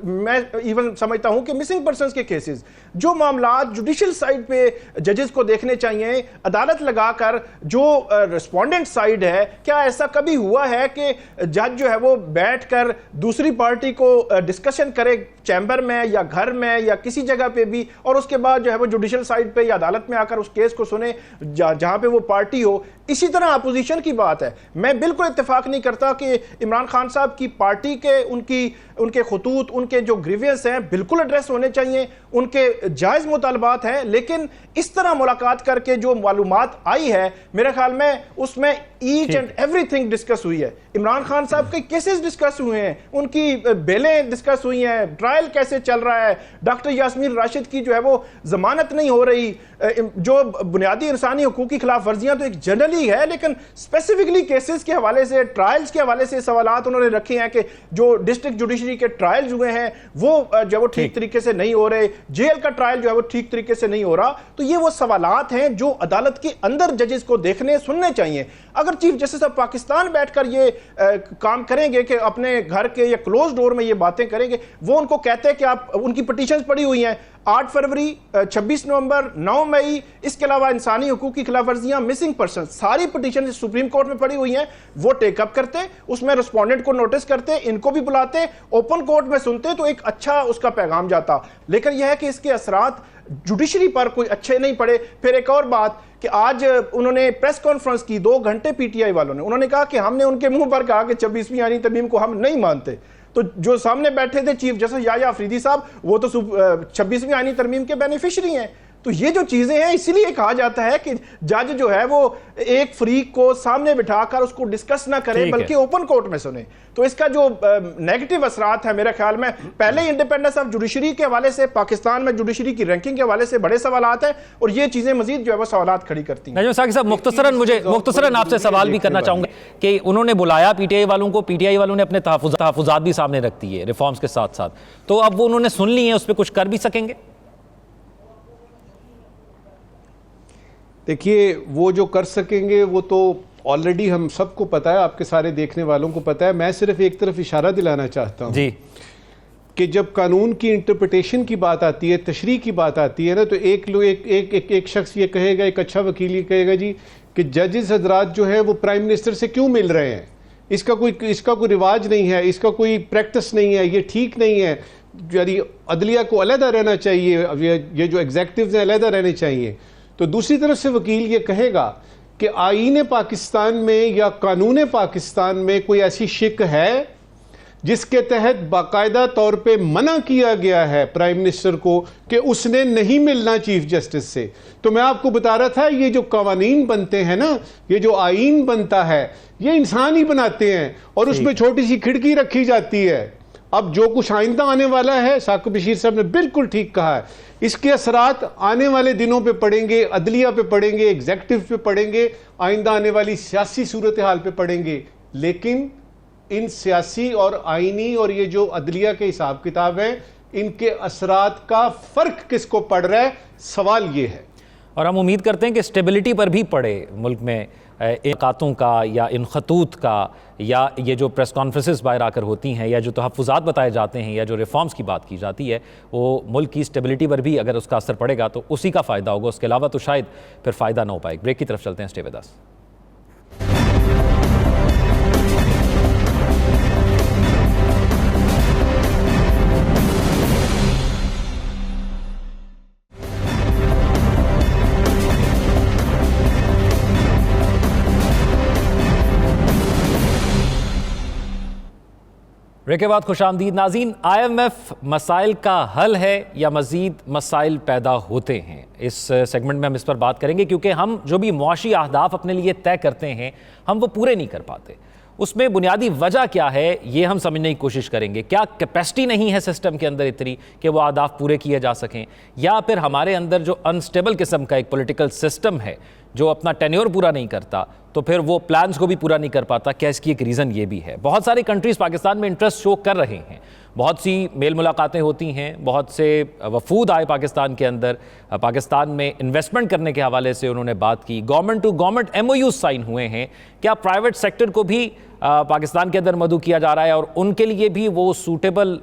मैं इवन समझता हूं कि मिसिंग पर्सनस के केसेस, जो मामला जुडिशल साइड पे जजेस को देखने चाहिए, अदालत लगाकर जो रिस्पोंडेंट साइड है, क्या ऐसा कभी हुआ है कि जज जो है वो बैठकर दूसरी पार्टी को डिस्कशन करे चैम्बर में या घर में या किसी जगह पे भी, और उसके बाद जो है वो जुडिशल साइड पे या अदालत में आकर उस केस को सुने जहां पे वो पार्टी हो? इसी तरह अपोजिशन की बात है। मैं बिल्कुल इत्तेफाक नहीं करता कि इमरान खान साहब की पार्टी के उनके खतूत, उनके जो ग्रीवियंस हैं बिल्कुल एड्रेस होने चाहिए, उनके जायज़ मुतालबात हैं, लेकिन इस तरह मुलाकात करके जो मालूमात आई है, मेरे ख्याल में उसमें ईच एंड एवरीथिंग डिस्कस हुई है। इमरान खान साहब के केसेस डिस्कस हुए हैं, उनकी बेलें डिस्कस हुई हैं, ट्रायल कैसे चल रहा है, डॉक्टर यास्मीन राशिद की जो है वो जमानत नहीं हो रही, जो बुनियादी इंसानी हकूक की खिलाफ वर्जियां तो एक जनरली है, लेकिन स्पेसिफिकली केसेस के हवाले से, ट्रायल्स के हवाले से सवालात उन्होंने रखे हैं कि जो डिस्ट्रिक्ट जुडिशरी के ट्रायल्स हुए हैं वो जो वो ठीक तरीके से नहीं हो रहे, जेल का ट्रायल जो है वो ठीक तरीके से नहीं हो रहा। तो ये वो सवालात हैं जो अदालत के अंदर जजेस को देखने सुनने चाहिए। अगर चीफ जस्टिस ऑफ पाकिस्तान बैठकर ये काम करेंगे कि अपने घर के या क्लोज डोर में ये बातें करेंगे, वो उनको कहते हैं कि आप उनकी पिटीशंस पड़ी हुई हैं 8 फरवरी, 26 नवंबर, 9 मई, इसके अलावा इंसानी हकूक की खिलाफ वर्जियां, मिसिंग पर्सन, सारी पिटीशन सुप्रीम कोर्ट में पड़ी हुई हैं, वो टेकअप करते, उसमें रिस्पोंडेंट को नोटिस करते, इनको भी बुलाते, ओपन कोर्ट में सुनते, तो एक अच्छा उसका पैगाम जाता। लेकिन यह है कि इसके असरात जुडिशरी पर कोई अच्छे नहीं पड़े। फिर एक और बात कि आज उन्होंने प्रेस कॉन्फ्रेंस की 2 घंटे पीटीआई वालों ने, उन्होंने कहा कि हमने उनके मुंह पर कहा कि 26वीं आईनी तरमीम को हम नहीं मानते। तो जो सामने बैठे थे चीफ जस्टिस याहिया अफरीदी साहब, वो तो 26वीं आईनी तरमीम के बेनिफिशियरी हैं। तो ये जो चीजें हैं, इसीलिए कहा जाता है कि जज जो है वो एक फ्रीक को सामने बिठाकर उसको डिस्कस ना करे, बल्कि ओपन कोर्ट में सुने। तो इसका जो नेगेटिव असरात है, मेरे ख्याल में पहले ही इंडिपेंडेंस ऑफ जुडिशरी के हवाले से, पाकिस्तान में जुडिशरी की रैंकिंग के हवाले से बड़े सवालात हैं, और ये चीजें मजीद जो है वो सवालात खड़ी करती हैं। नजम साकिब साहब, मुख्तसरन आपसे सवाल भी करना चाहूंगा कि उन्होंने बुलाया पीटीआई वालों को, पीटीआई वालों ने अपने तहफुजात भी सामने रख दिए रिफॉर्म्स के साथ साथ, तो अब वो उन्होंने सुन ली है, उस पर कुछ कर भी सकेंगे? देखिए, वो जो कर सकेंगे वो तो ऑलरेडी हम सबको पता है, आपके सारे देखने वालों को पता है। मैं सिर्फ एक तरफ इशारा दिलाना चाहता हूं जी, कि जब कानून की इंटरप्रिटेशन की बात आती है, तशरीह की बात आती है ना, तो एक शख्स ये कहेगा, एक अच्छा वकील ये कहेगा जी कि जजेस हजरात जो है वो प्राइम मिनिस्टर से क्यों मिल रहे हैं, इसका कोई रिवाज नहीं है, इसका कोई प्रैक्टिस नहीं है, ये ठीक नहीं है, यानी अदलिया को अलहदा रहना चाहिए, ये जो एग्जेक्टिव्स हैं अलहदा रहने चाहिए। तो दूसरी तरफ से वकील ये कहेगा कि आईन पाकिस्तान में या कानून पाकिस्तान में कोई ऐसी शिक है जिसके तहत बाकायदा तौर पे मना किया गया है प्राइम मिनिस्टर को कि उसने नहीं मिलना चीफ जस्टिस से। तो मैं आपको बता रहा था, ये जो कवानीन बनते हैं ना, ये जो आईन बनता है, ये इंसान ही बनाते हैं और उसमें छोटी सी खिड़की रखी जाती है। अब जो कुछ आइंदा आने वाला है, साकिब बशीर साहब ने बिल्कुल ठीक कहा है, इसके असरात आने वाले दिनों पे पड़ेंगे, अदलिया पे पड़ेंगे, एग्जेक्टिव पे पड़ेंगे, आइंदा आने वाली सियासी सूरत हाल पे पड़ेंगे। लेकिन इन सियासी और आईनी और ये जो अदलिया के हिसाब किताब हैं, इनके असरात का फर्क किसको पड़ रहा है, सवाल ये है। और हम उम्मीद करते हैं कि स्टेबिलिटी पर भी पड़े मुल्क में इलाक़ातों का या इन खतूत का, या ये जो प्रेस कॉन्फ्रेंसेस बाहर आकर होती हैं, या जो तहफ़्फ़ुज़ात बताए जाते हैं, या जो रिफॉर्म्स की बात की जाती है, वो मुल्क की स्टेबिलिटी पर भी अगर उसका असर पड़ेगा तो उसी का फ़ायदा होगा, उसके अलावा तो शायद फिर फ़ायदा ना हो पाए। ब्रेक की तरफ चलते हैं, स्टे विद अस। ब्रेक के बाद खुशामदीद नाज़रीन। IMF मसाइल का हल है या मज़ीद मसाइल पैदा होते हैं? इस सेगमेंट में हम इस पर बात करेंगे, क्योंकि हम जो भी मुआशी अहदाफ अपने लिए तय करते हैं, हम वो पूरे नहीं कर पाते। उसमें बुनियादी वजह क्या है, ये हम समझने की कोशिश करेंगे। क्या कैपेसिटी नहीं है सिस्टम के अंदर इतनी कि वो अहदाफ पूरे किए जा सकें, या फिर हमारे अंदर जो अनस्टेबल किस्म का एक पॉलिटिकल सिस्टम है जो अपना टेन्योर पूरा नहीं करता, तो फिर वो प्लान्स को भी पूरा नहीं कर पाता? क्या इसकी एक रीज़न ये भी है? बहुत सारी कंट्रीज़ पाकिस्तान में इंटरेस्ट शो कर रहे हैं, बहुत सी मेल मुलाकातें होती हैं, बहुत से वफूद आए पाकिस्तान के अंदर, पाकिस्तान में इन्वेस्टमेंट करने के हवाले से उन्होंने बात की, government to government MOUs sign हुए हैं। क्या प्राइवेट सेक्टर को भी पाकिस्तान के अंदर मदऊ किया जा रहा है और उनके लिए भी वो सूटेबल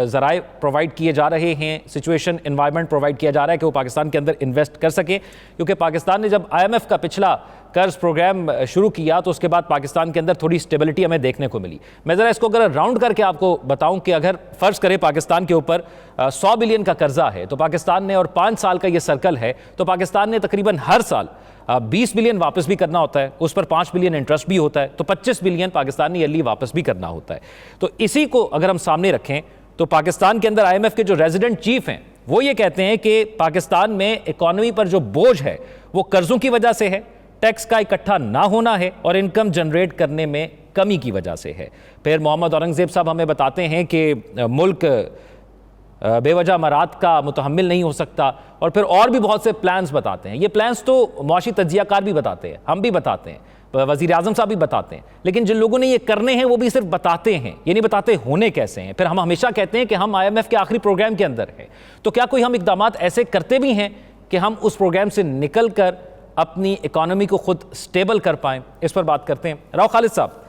ज़राए प्रोवाइड किए जा रहे हैं, सिचुएशन इन्वायरमेंट प्रोवाइड किया जा रहा है कि वो पाकिस्तान के अंदर इन्वेस्ट कर सके? क्योंकि पाकिस्तान ने जब IMF का पिछला कर्ज प्रोग्राम शुरू किया तो उसके बाद पाकिस्तान के अंदर थोड़ी स्टेबिलिटी हमें देखने को मिली। मैं ज़रा इसको अगर राउंड करके आपको बताऊं कि अगर फ़र्ज़ करें पाकिस्तान के ऊपर 100 बिलियन का कर्जा है, तो पाकिस्तान ने, और 5 साल का ये सर्कल है, तो पाकिस्तान ने तकरीबन हर साल 20 बिलियन वापस भी करना होता है, उस पर 5 बिलियन इंटरेस्ट भी होता है, तो 25 बिलियन पाकिस्तान ने ईयरली वापस भी करना होता है। तो इसी को अगर हम सामने रखें तो पाकिस्तान के अंदर IMF के जो रेजिडेंट चीफ हैं वो ये कहते हैं कि पाकिस्तान में इकॉनमी पर जो बोझ है वो कर्जों की वजह से है, टैक्स का इकट्ठा ना होना है और इनकम जनरेट करने में कमी की वजह से है। फिर मोहम्मद औरंगज़ेब साहब हमें बताते हैं कि मुल्क बेवजह मरात का मुतहम्मिल नहीं हो सकता, और फिर और भी बहुत से प्लान्स बताते हैं। ये प्लान्स तो मुआशी तज्जियाकार भी बताते हैं, हम भी बताते हैं, वज़ीर आज़म साहब भी बताते हैं, लेकिन जिन लोगों ने ये करने हैं वो भी सिर्फ बताते हैं, ये नहीं बताते होने कैसे हैं। फिर हम हमेशा कहते हैं कि हम IMF के आखिरी प्रोग्राम के अंदर हैं, तो क्या कोई हम इक़दामात ऐसे करते भी हैं कि हम उस प्रोग्राम से निकल कर अपनी इकॉनमी को खुद स्टेबल कर पाएँ? इस पर बात करते हैं। राव खालिद साहब,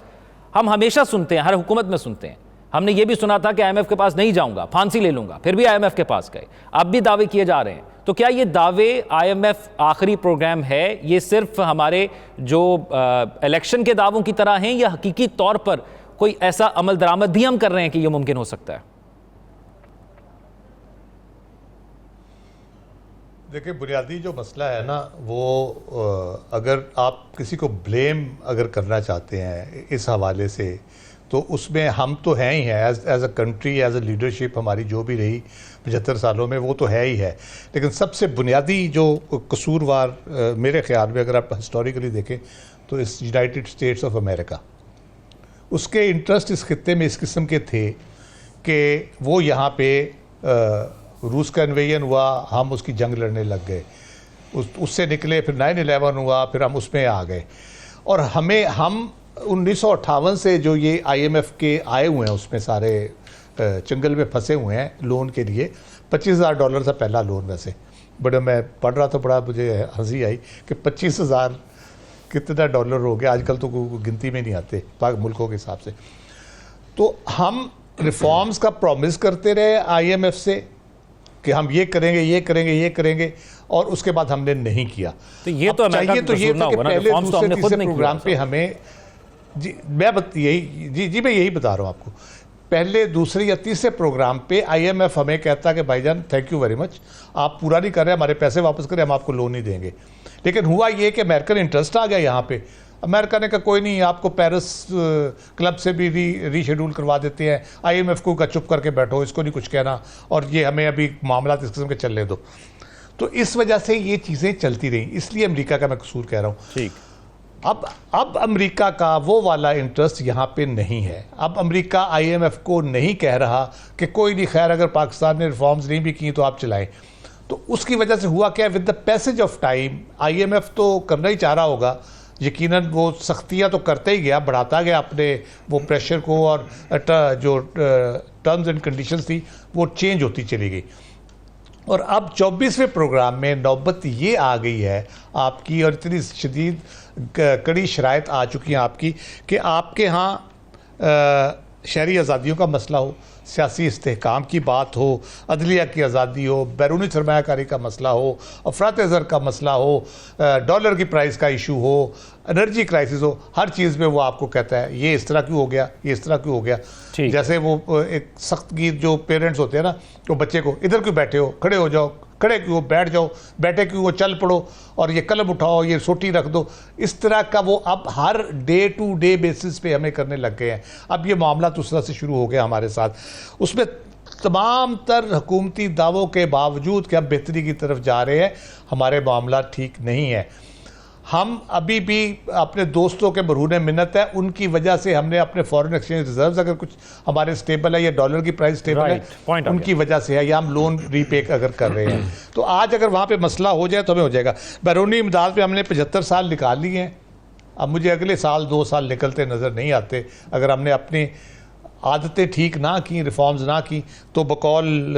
हम हमेशा सुनते हैं, हर हुकूमत में सुनते हैं, हमने ये भी सुना था कि IMF के पास नहीं जाऊंगा, फांसी ले लूंगा, फिर भी IMF के पास गए, अब भी दावे किए जा रहे हैं। तो क्या ये दावे IMF आखिरी प्रोग्राम है, ये सिर्फ हमारे जो इलेक्शन के दावों की तरह हैं, या हकीकी तौर पर कोई ऐसा अमल दरामद भी हम कर रहे हैं कि ये मुमकिन हो सकता है? देखिए, बुनियादी जो मसला है ना, वो अगर आप किसी को ब्लेम अगर करना चाहते हैं इस हवाले से, तो उसमें हम तो हैं ही हैं, as a country, as a leadership हमारी जो भी रही 75 सालों में, वो तो है ही है। लेकिन सबसे बुनियादी जो कसूरवार मेरे ख्याल में, अगर आप हिस्टोरिकली देखें, तो इस यूनाइटेड स्टेट्स ऑफ अमेरिका, उसके इंटरेस्ट इस खित्ते में इस किस्म के थे कि वो यहाँ पे रूस का इन्वेजन हुआ, हम उसकी जंग लड़ने लग गए, उससे निकले, फिर 9/11 हुआ, फिर हम उसमें आ गए, और हम 1958 से जो ये IMF के आए हुए हैं, उसमें सारे चंगल में फंसे हुए हैं लोन के लिए। $25,000 था पहला लोन। वैसे बड़ा मैं पढ़ रहा था, बड़ा मुझे हंसी आई कि 25,000 कितना डॉलर हो गया, आजकल तो गिनती में नहीं आते मुल्कों के हिसाब से। तो हम रिफॉर्म्स का प्रॉमिस करते रहे IMF से कि हम ये करेंगे, ये करेंगे, ये करेंगे, और उसके बाद हमने नहीं किया। तो ये तो चाहिए तो ये था कि पहले दूसरे तीसरे प्रोग्राम पे हमें मैं यही बता रहा हूँ आपको, पहले दूसरे या तीसरे प्रोग्राम पे IMF हमें कहता कि भाईजान थैंक यू वेरी मच, आप पूरा नहीं कर रहे, हमारे पैसे वापस करें, हम आपको लोन नहीं देंगे। लेकिन हुआ ये कि अमेरिकन इंटरेस्ट आ गया यहाँ पे, अमेरिका ने कहा कोई नहीं, आपको पेरिस क्लब से भी रीशेड्यूल करवा देते हैं, IMF को का चुप करके बैठो, इसको नहीं कुछ कहना, और ये हमें अभी मामला इस किस्म के चलने दो। तो इस वजह से ये चीज़ें चलती रही, इसलिए अमेरिका का मैं कसूर कह रहा हूँ। ठीक। अब अमेरिका का वो वाला इंटरेस्ट यहाँ पे नहीं है। अब अमेरिका IMF को नहीं कह रहा कि कोई नहीं, खैर अगर पाकिस्तान ने रिफॉर्म्स नहीं भी की तो आप चलाएं। तो उसकी वजह से हुआ क्या, with the passage of time IMF तो करना ही चाह रहा होगा, यकीनन वो सख्तियाँ तो करते ही गया, बढ़ाता गया अपने वो प्रेशर को, और जो टर्म्स एंड कंडीशंस थी वो चेंज होती चली गई। और अब 24वें प्रोग्राम में नौबत ये आ गई है आपकी, और इतनी शदीद कड़ी शराइत आ चुकी हैं आपकी कि आपके यहाँ शहरी आज़ादियों का मसला हो, सियासी इस्तेहकाम की बात हो, अदलिया की आज़ादी हो, बैरूनी सरमायाकारी का मसला हो, अफरात ज़र का मसला हो, डॉलर की प्राइस का इशू हो, एनर्जी क्राइसिस हो, हर चीज़ में वो आपको कहता है ये इस तरह क्यों हो गया, ये इस तरह क्यों हो गया। जैसे वो एक सख्त गीत जो पेरेंट्स होते हैं ना, तो बच्चे को इधर क्यों बैठे हो, खड़े हो जाओ, खड़े क्यों बैठ जाओ, बैठे क्यों वो चल पड़ो, और ये कलम उठाओ, ये सोटी रख दो, इस तरह का वो अब हर डे टू डे बेसिस पे हमें करने लग गए हैं। अब ये मामला तो उस तरह से शुरू हो गया हमारे साथ। उसमें तमाम तर हुकूमती दावों के बावजूद कि हम बेहतरी की तरफ जा रहे हैं, हमारे मामला ठीक नहीं है। हम अभी भी अपने दोस्तों के बरहूने मिन्नत है, उनकी वजह से हमने अपने फॉरेन एक्सचेंज रिजर्व्स अगर कुछ हमारे स्टेबल है, या डॉलर की प्राइस स्टेबल है, उनकी वजह से है, या हम लोन रीपे अगर कर रहे हैं। तो आज अगर वहाँ पे मसला हो जाए तो हमें हो जाएगा। बैरूनी इमदाद पे हमने 75 साल निकाल लिए हैं, अब मुझे अगले साल 2 साल निकलते नज़र नहीं आते अगर हमने अपनी आदतें ठीक ना की, रिफॉर्म्स ना की। तो बकौल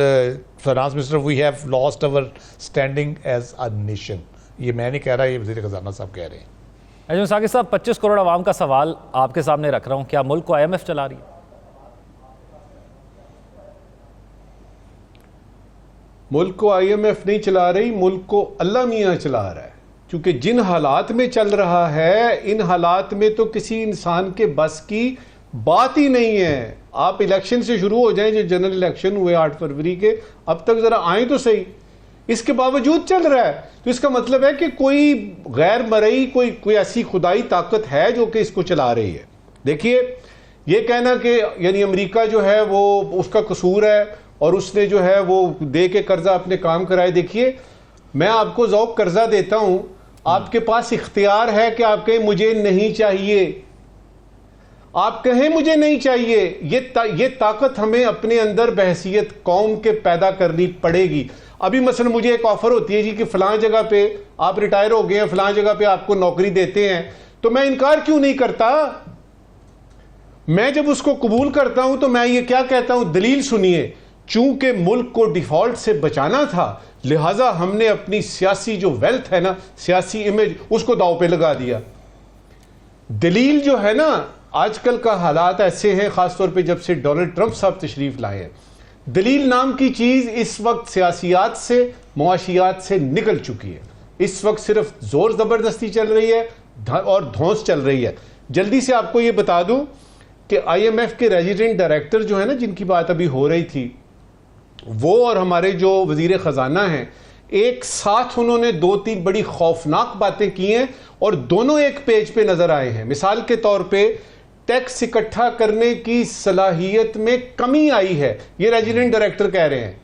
finance minister we have lost our standing as a nation. ये मैं नहीं कह रहा, ये वज़ीर ख़ज़ाना साहब कह रहे हैं। अजम साकिब साहब, 25 करोड़ आवाम का सवाल आपके सामने रख रहा हूं, क्या मुल्क को IMF चला रही है? मुल्क को IMF नहीं चला रही, मुल्क को अल्लाह मियाँ चला रहा है। क्योंकि जिन हालात में चल रहा है, इन हालात में तो किसी इंसान के बस की बात ही नहीं है। आप इलेक्शन से शुरू हो जाएं, जो जनरल इलेक्शन हुए 8 फरवरी के, अब तक जरा आए तो सही, इसके बावजूद चल रहा है। तो इसका मतलब है कि कोई गैर मरई, कोई ऐसी खुदाई ताकत है जो कि इसको चला रही है। देखिए, ये कहना कि यानी अमेरिका जो है वो उसका कसूर है और उसने जो है वो दे के कर्जा अपने काम कराए। देखिए, मैं आपको ज़ौक कर्जा देता हूं, आपके पास इख्तियार है कि आप कहें मुझे नहीं चाहिए, आप कहें मुझे नहीं चाहिए। ये ताकत हमें अपने अंदर बहसियत कौम के पैदा करनी पड़ेगी। अभी मसलन मुझे एक ऑफर होती है जी कि फलां जगह पे आप रिटायर हो गए हैं, फलां जगह पे आपको नौकरी देते हैं, तो मैं इनकार क्यों नहीं करता? मैं जब उसको कबूल करता हूं तो मैं ये क्या कहता हूं, दलील सुनिए। चूंकि मुल्क को डिफॉल्ट से बचाना था, लिहाजा हमने अपनी सियासी जो वेल्थ है ना, सियासी इमेज, उसको दांव पे लगा दिया। दलील जो है ना, आजकल का हालात ऐसे हैं, खासतौर पे जब से डोनाल्ड ट्रंप साहब तशरीफ लाए हैं, दलील नाम की चीज इस वक्त सियासियात से, मुआशियात से निकल चुकी है। इस वक्त सिर्फ जोर जबरदस्ती चल रही है और धौंस चल रही है। जल्दी से आपको ये बता दूं कि IMF के रेजिडेंट डायरेक्टर जो है ना, जिनकी बात अभी हो रही थी, वो और हमारे जो वजीर खजाना हैं, एक साथ उन्होंने 2-3 बड़ी खौफनाक बातें की हैं और दोनों एक पेज पे नजर आए हैं। मिसाल के तौर पे टैक्स इकट्ठा करने की सलाहियत में कमी आई है, ये रेजिडेंट डायरेक्टर कह रहे हैं।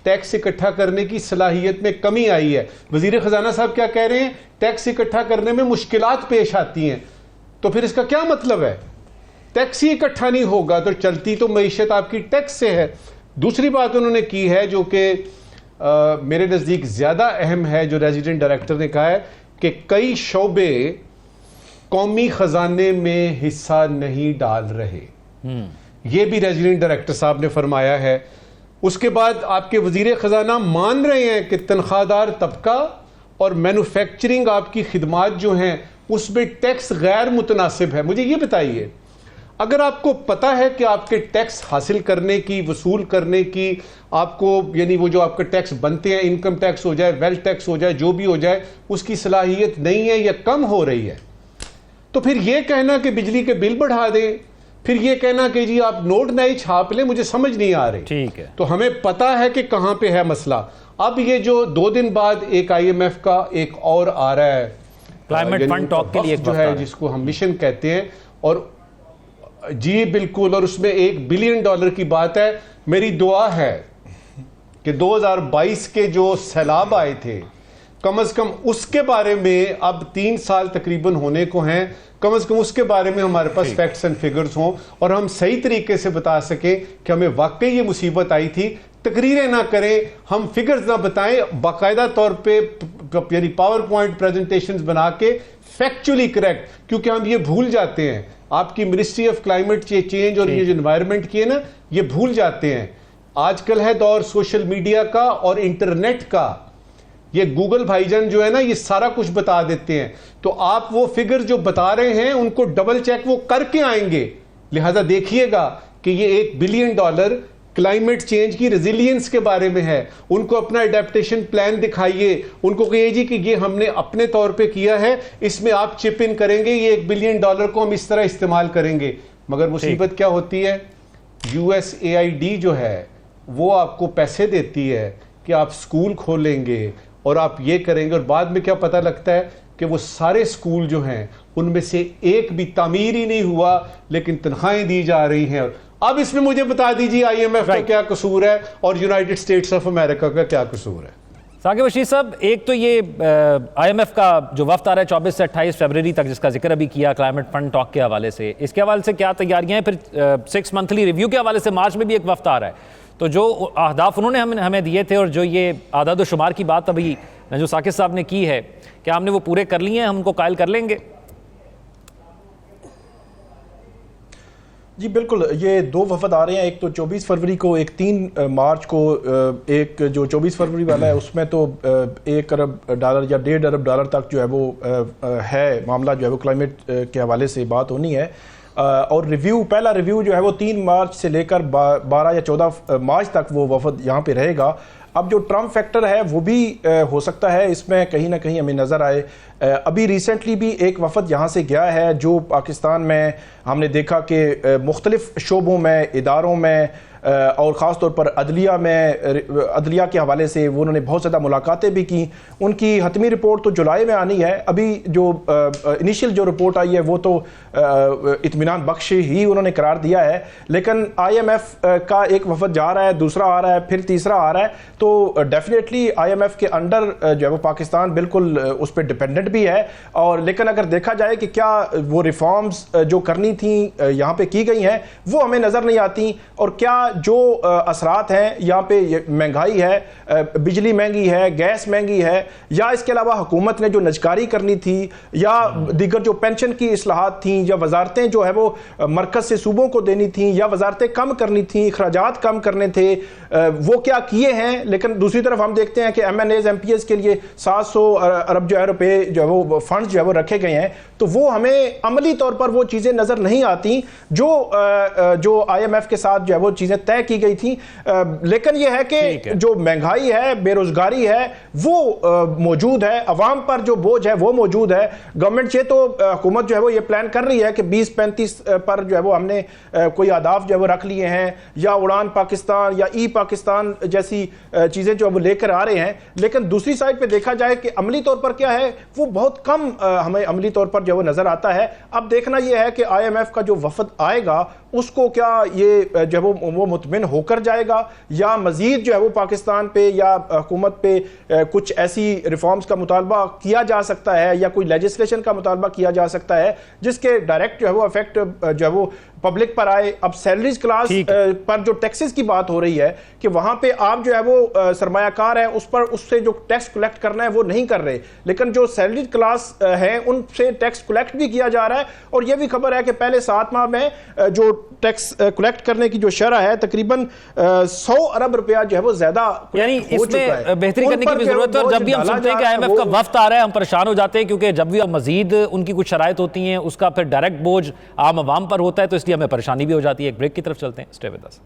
टैक्स इकट्ठा करने की सलाहियत में कमी आई है। वजीर खजाना साहब क्या कह रहे हैं? टैक्स इकट्ठा करने में मुश्किलात पेश आती हैं। तो फिर इसका क्या मतलब है? टैक्स ही इकट्ठा नहीं होगा तो चलती तो मईशत आपकी टैक्स से है। दूसरी बात उन्होंने की है जो कि मेरे नज़दीक ज़्यादा अहम है, जो रेजिडेंट डायरेक्टर ने कहा है कि कई शोबे कौमी खजाने में हिस्सा नहीं डाल रहे। ये भी रेजिडेंट डायरेक्टर साहब ने फरमाया है। उसके बाद आपके वजीर खजाना मान रहे हैं कि तनख्वाहदार तबका और मैन्युफैक्चरिंग आपकी खिदमात जो हैं उसमें टैक्स गैर मुतनासिब है। मुझे ये बताइए, अगर आपको पता है कि आपके टैक्स हासिल करने की, वसूल करने की, आपको यानी वो जो आपके टैक्स बनते हैं, इनकम टैक्स हो जाए, वेल्थ टैक्स हो जाए, जो भी हो जाए, उसकी सलाहियत नहीं है या कम हो रही है, तो फिर ये कहना कि बिजली के बिल बढ़ा दें, फिर ये कहना कि जी आप नोट नए छाप लें, मुझे समझ नहीं आ रही। ठीक है, तो हमें पता है कि कहां पे है मसला। अब ये जो 2 दिन बाद एक IMF का एक और आ रहा है क्लाइमेट यानी फंड टॉक के लिए एक जो वक्त आ है रहा है। जिसको हम मिशन कहते हैं, और जी बिल्कुल, और उसमें $1 बिलियन की बात है। मेरी दुआ है कि 2022 के जो सैलाब आए थे, कम से कम उसके बारे में, अब 3 साल तकरीबन होने को हैं, कम से कम उसके बारे में हमारे पास फैक्ट्स एंड फिगर्स हों और हम सही तरीके से बता सकें कि हमें वाकई ये मुसीबत आई थी। तकरीरें ना करें, हम फिगर्स ना बताएं, बाकायदा तौर पे यानी पावर पॉइंट प्रेजेंटेशंस बना के फैक्चुअली करेक्ट, क्योंकि हम ये भूल जाते हैं। आपकी मिनिस्ट्री ऑफ क्लाइमेट चेंज और ये जो एनवायरनमेंट की है ना, ये भूल जाते हैं। आजकल है दौर सोशल मीडिया का और इंटरनेट का। ये गूगल भाईजान जो है ना, ये सारा कुछ बता देते हैं। तो आप वो फिगर जो बता रहे हैं उनको डबल चेक वो करके आएंगे। लिहाजा देखिएगा कि ये $1 बिलियन क्लाइमेट चेंज की रेजिलियंस के बारे में है। उनको अपना एडेप्टेशन प्लान दिखाइए, उनको कहिए जी कि ये हमने अपने तौर पे किया है, इसमें आप चिप इन करेंगे, ये $1 बिलियन को हम इस तरह इस्तेमाल करेंगे। मगर मुसीबत क्या होती है, USAID जो है वो आपको पैसे देती है कि आप स्कूल खोलेंगे और आप ये करेंगे, और बाद में क्या पता लगता है कि वो सारे स्कूल जो हैं उनमें से एक भी तामीर ही नहीं हुआ, लेकिन तनख्वाहें दी जा रही हैं। अब इसमें मुझे बता दीजिए IMF का क्या कसूर है और यूनाइटेड स्टेट्स ऑफ अमेरिका का क्या कसूर है। साकिब रशीद साहब, एक तो ये IMF का जो वफ्द आ रहा है 24 से 28 फरवरी तक, जिसका जिक्र अभी किया क्लाइमेट फंड टॉक के हवाले से, इसके हवाले से क्या तैयारियां हैं? फिर 6 मंथली रिव्यू के हवाले से मार्च में भी एक वफ्द आ रहा है, तो जो अहदाफ उन्होंने हमें दिए थे और जो ये आदाद शुमार की बात अभी जो साकिब साहब ने की है, क्या हमने वो पूरे कर लिए हैं? हम उनको कायल कर लेंगे? जी बिल्कुल, ये 2 वफद आ रहे हैं, एक तो 24 फरवरी को, एक 3 मार्च को। एक जो 24 फरवरी वाला है उसमें तो $1 अरब या $1.5 अरब तक जो है वो है मामला, जो है वो क्लाइमेट के हवाले से बात होनी है। और रिव्यू, पहला रिव्यू जो है वो 3 मार्च से लेकर 12 या 14 मार्च तक वो वफद यहाँ पे रहेगा। अब जो ट्रम्प फैक्टर है वो भी हो सकता है इसमें कहीं ना कहीं हमें नज़र आए। अभी रिसेंटली भी एक वफद यहाँ से गया है, जो पाकिस्तान में हमने देखा कि मुख्तलिफ शोबों में, इदारों में और ख़ास तौर पर अदलिया के हवाले से वो उन्होंने बहुत ज़्यादा मुलाकातें भी की। उनकी हतमी रिपोर्ट तो जुलाई में आनी है। अभी जो इनिशियल जो रिपोर्ट आई है वो तो इत्मीनान बख्श ही उन्होंने करार दिया है, लेकिन IMF का एक वफद जा रहा है, दूसरा आ रहा है, फिर तीसरा आ रहा है। तो डेफिनेटली IMF के अंडर जो है वो पाकिस्तान बिल्कुल उस पर डिपेंडेंट भी है। और लेकिन अगर देखा जाए कि क्या वो रिफॉर्म्स जो करनी थी यहाँ पे की गई हैं वो हमें नज़र नहीं आती, और क्या जो असरात हैं यहाँ पे, महंगाई है, बिजली महंगी है, गैस महंगी है, या इसके अलावा हुकूमत ने जो नजकारी करनी थी, या दीगर जो पेंशन की इस्लाहात थी, या वजारतें जो है वो मरकज से सूबों को देनी थी, या वजारतें कम करनी थी, अखराजात कम करने थे, वो क्या किए हैं। लेकिन दूसरी तरफ हम देखते हैं कि MNAs MPs के लिए 700 अरब जो है रुपए जो है वो फंड जो है वो रखे गए हैं, तो वो हमें अमली तौर पर वो चीज़ें नज़र नहीं आती जो IMF के साथ जो है वो चीज़ें तय की गई थी। लेकिन यह है कि जो महंगाई है, बेरोजगारी है, वो मौजूद है, अवाम पर जो बोझ है वो मौजूद है। गवर्नमेंट से तो हुकूमत जो है वो ये प्लान कर रही है कि 2035 पर जो है वो हमने कोई अहदाफ जो है वो रख लिए हैं, या उड़ान पाकिस्तान या ई पाकिस्तान जैसी चीज़ें जो है वो लेकर आ रहे हैं। लेकिन दूसरी साइड पे देखा जाए कि अमली तौर पर क्या है, वो बहुत कम हमें अमली तौर पर जो है वो नज़र आता है। अब देखना यह है कि IMF का जो वफद आएगा उसको क्या ये जो है वो मुतमिन होकर जाएगा, या मजीद जो है वो पाकिस्तान पे या हुकूमत पे कुछ ऐसी रिफॉर्म्स का मुतालबा किया जा सकता है, या कोई लेजिस्लेशन का मुतालबा किया जा सकता है जिसके डायरेक्ट जो है वो इफेक्ट जो है वो पब्लिक पर आए। अब सैलरीज क्लास पर जो टैक्सेस की बात हो रही है कि वहां पे आप जो है वो सरमायाकार है उस पर, उससे जो टैक्स कलेक्ट करना है वो नहीं कर रहे, लेकिन जो सैलरीज क्लास है उनसे टैक्स कलेक्ट भी किया जा रहा है। और ये भी खबर है कि पहले 7 माह में जो टैक्स कलेक्ट करने की जो शरह है तकरीबन 100 अरब रुपया जो है वो ज्यादा, यानी इसमें बेहतरी करने की भी जरूरत है। और जब भी हम सुनते हैं कि IMF का वफ्द आ रहा है हम परेशान हो जाते हैं, क्योंकि जब भी मजीद उनकी कुछ शराइत होती हैं उसका फिर डायरेक्ट बोझ आम आवाम पर होता है, तो इसलिए हमें परेशानी भी हो जाती है। एक ब्रेक की तरफ चलते हैं, स्टे विद अस।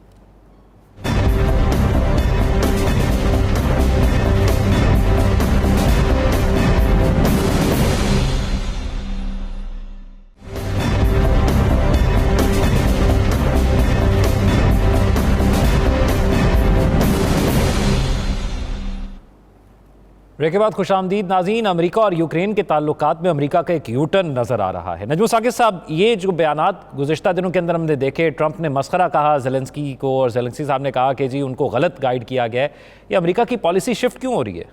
ब्रेक के बाद खुशामदीद नाज़रीन। अमेरिका और यूक्रेन के ताल्लुकात में अमेरिका का एक यूटर्न नज़र आ रहा है। नजमुल साकिब साहब, ये जो बयानात गुज़िश्ता दिनों के अंदर हमने देखे, ट्रंप ने मस्खरा कहा ज़ेलेंस्की को और ज़ेलेंस्की साहब ने कहा कि जी उनको गलत गाइड किया गया है, ये अमेरिका की पॉलिसी शिफ्ट क्यों हो रही है?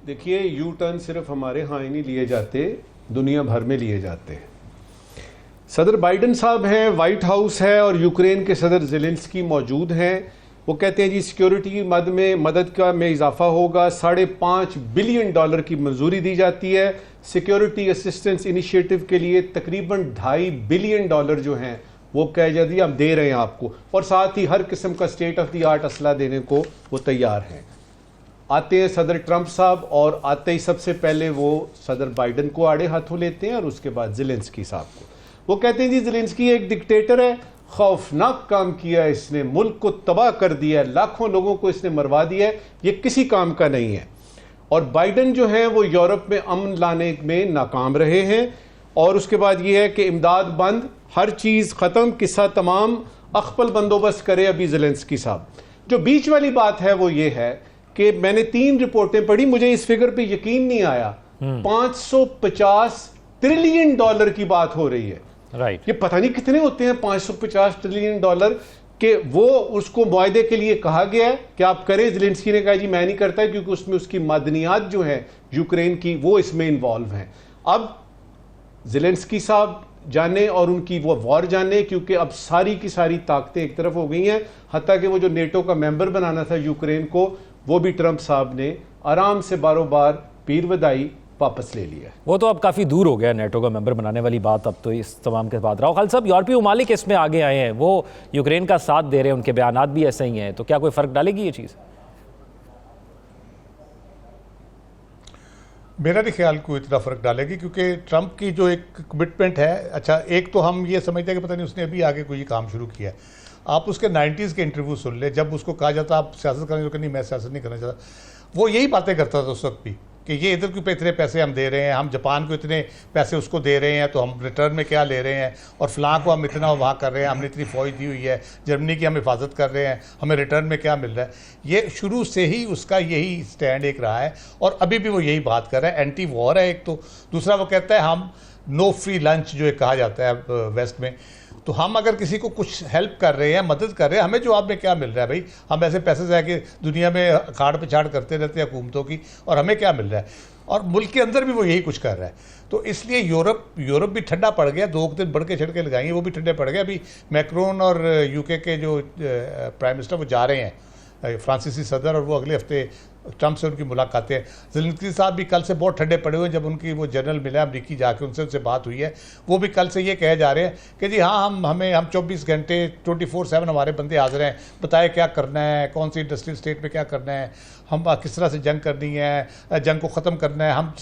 देखिए, यू टर्न सिर्फ हमारे यहाँ ही नहीं लिए जाते, दुनिया भर में लिए जाते हैं। सदर बाइडन साहब हैं, वाइट हाउस है और यूक्रेन के सदर ज़ेलेंस्की मौजूद हैं। वो कहते हैं जी सिक्योरिटी की मदद में इजाफा होगा, $5.5 बिलियन की मंजूरी दी जाती है। सिक्योरिटी असिस्टेंस इनिशिएटिव के लिए तकरीबन $2.5 बिलियन जो हैं वो कह जाती है हम दे रहे हैं आपको, और साथ ही हर किस्म का स्टेट ऑफ द आर्ट असला देने को वो तैयार हैं। आते हैं सदर ट्रंप साहब और आते ही सबसे पहले वो सदर बाइडन को आड़े हाथों लेते हैं और उसके बाद ज़ेलेंस्की साहब को। वो कहते हैं जी ज़ेलेंस्की एक डिक्टेटर है, खौफनाक काम किया है इसने, मुल्क को तबाह कर दिया है, लाखों लोगों को इसने मरवा दिया है, ये किसी काम का नहीं है। और बाइडन जो है वो यूरोप में अमन लाने में नाकाम रहे हैं। और उसके बाद ये है कि इमदाद बंद, हर चीज़ ख़त्म, किस्सा तमाम, अख्पल बंदोबस्त करे अभी ज़ेलेंस्की साहब। जो बीच वाली बात है वो ये है कि मैंने 3 रिपोर्टें पढ़ी, मुझे इस फिगर पे यकीन नहीं आया, $550 ट्रिलियन की बात हो रही है। राइट। ये पता नहीं कितने होते हैं $550 ट्रिलियन के वो उसको मुआहदे के लिए कहा गया है कि आप करें। ज़ेलेंस्की ने कहा जी मैं नहीं करता क्योंकि उसमें उसकी मादनियात जो है यूक्रेन की वो इसमें इन्वॉल्व हैं। अब ज़ेलेंस्की साहब जाने और उनकी वो वॉर जाने, क्योंकि अब सारी की सारी ताकतें एक तरफ हो गई हैं। हत्ता कि वो जो नेटो का मेंबर बनाना था यूक्रेन को, वो भी ट्रंप साहब ने आराम से बारों बार पीर वदाई वापस ले लिया। वो तो अब काफ़ी दूर हो गया नेटो का मेंबर बनाने वाली बात, अब तो इस तमाम के बाद। राव खालिद साहब, यूरोपीय ममालिक इसमें आगे आए हैं, वो यूक्रेन का साथ दे रहे हैं, उनके बयानात भी ऐसे ही हैं, तो क्या कोई फ़र्क डालेगी ये चीज़? मेरा नहीं ख्याल कोई इतना फ़र्क डालेगी, क्योंकि ट्रंप की जो एक कमिटमेंट है, अच्छा एक तो हम ये समझते हैं कि पता नहीं उसने अभी आगे कोई काम शुरू किया है। आप उसके 90s के इंटरव्यू सुन ले, जब उसको कहा जाता आप सियासत करने को, नहीं मैं सियासत नहीं करना चाहता, वो यही बातें करता था उस वक्त भी कि ये इधर के इतने पैसे हम दे रहे हैं, हम जापान को इतने पैसे उसको दे रहे हैं, तो हम रिटर्न में क्या ले रहे हैं, और फलां को हम इतना वहाँ कर रहे हैं, हमने इतनी फ़ौज दी हुई है, जर्मनी की हम हिफाजत कर रहे हैं, हमें रिटर्न में क्या मिल रहा है। ये शुरू से ही उसका यही स्टैंड एक रहा है और अभी भी वो यही बात कर रहा है। एंटी वॉर है एक तो, दूसरा वो कहता है हम नो फ्री लंच जो कहा जाता है वेस्ट में, तो हम अगर किसी को कुछ हेल्प कर रहे हैं, मदद कर रहे हैं, हमें जवाब में क्या मिल रहा है भाई? हम ऐसे पैसे जाके दुनिया में खाड़ पिछाड़ करते रहते हैं हुकूमतों की, और हमें क्या मिल रहा है? और मुल्क के अंदर भी वो यही कुछ कर रहा है। तो इसलिए यूरोप भी ठंडा पड़ गया, 2 दिन बढ़ के छिड़के लगाएंगे, वो भी ठंडे पड़ गए। अभी मैक्रोन और यूके के जो प्राइम मिनिस्टर वो जा रहे हैं, फ्रांसीसी सदर, और वो अगले हफ्ते ट्रंप से उनकी मुलाकातें। ज़ेलेंस्की साहब भी कल से बहुत ठंडे पड़े हुए हैं, जब उनकी वो जनरल मिले अमरीकी जाके उनसे बात हुई है, वो भी कल से ये कहे जा रहे हैं कि जी हाँ हम 24 घंटे 24/7 हमारे बंदे हाजिर हैं, बताए क्या करना है, कौन सी इंडस्ट्रियल स्टेट में क्या करना है, हम किस तरह से जंग करनी है, जंग को ख़त्म करना है, हम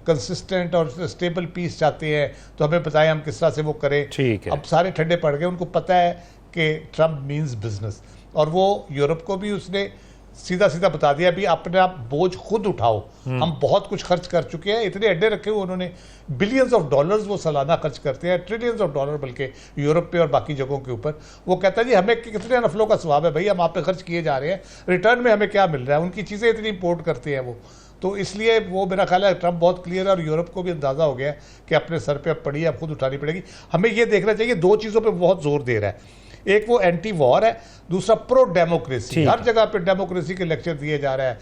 कंसिस्टेंट और स्टेबल पीस चाहते हैं, तो हमें बताएं हम किस तरह से वो करें। ठीक है। अब सारे ठंडे पड़ गए, उनको पता है कि ट्रंप मीन्स बिजनेस, और वो यूरोप को भी उसने सीधा सीधा बता दिया भी अपने आप बोझ खुद उठाओ, हम बहुत कुछ खर्च कर चुके हैं, इतने अड्डे रखे हुए उन्होंने, बिलियंस ऑफ डॉलर्स वो सालाना खर्च करते हैं, ट्रिलियंस ऑफ डॉलर बल्कि यूरोप पे और बाकी जगहों के ऊपर। वो कहता है जी हमें कितने नफलों का स्वभाव है भाई, हम आप पे खर्च किए जा रहे हैं, रिटर्न में हमें क्या मिल रहा है? उनकी चीज़ें इतनी इम्पोर्ट करते हैं वो, तो इसलिए वो मेरा ख्याल है ट्रंप बहुत क्लियर है, और यूरोप को भी अंदाज़ा हो गया कि अपने सर पे अब पड़ी है, अब खुद उठानी पड़ेगी। हमें ये देखना चाहिए 2 चीज़ों पे बहुत जोर दे रहा है, एक वो एंटी वॉर है, दूसरा प्रो डेमोक्रेसी। हर जगह पे डेमोक्रेसी के लेक्चर दिए जा रहा है,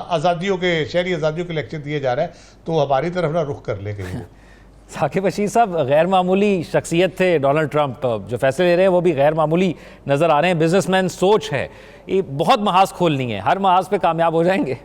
आज़ादियों के, शहरी आज़ादियों के लेक्चर दिए जा रहा है, तो हमारी तरफ ना रुख कर ले गई। साकिब रशीद साहब, गैर मामूली शख्सियत थे डोनाल्ड ट्रंप, जो फैसले ले रहे हैं वो भी गैर मामूली नज़र आ रहे हैं। बिजनेसमैन सोच है, ये बहुत महाज खोलनी है, हर महाज पे कामयाब हो जाएंगे।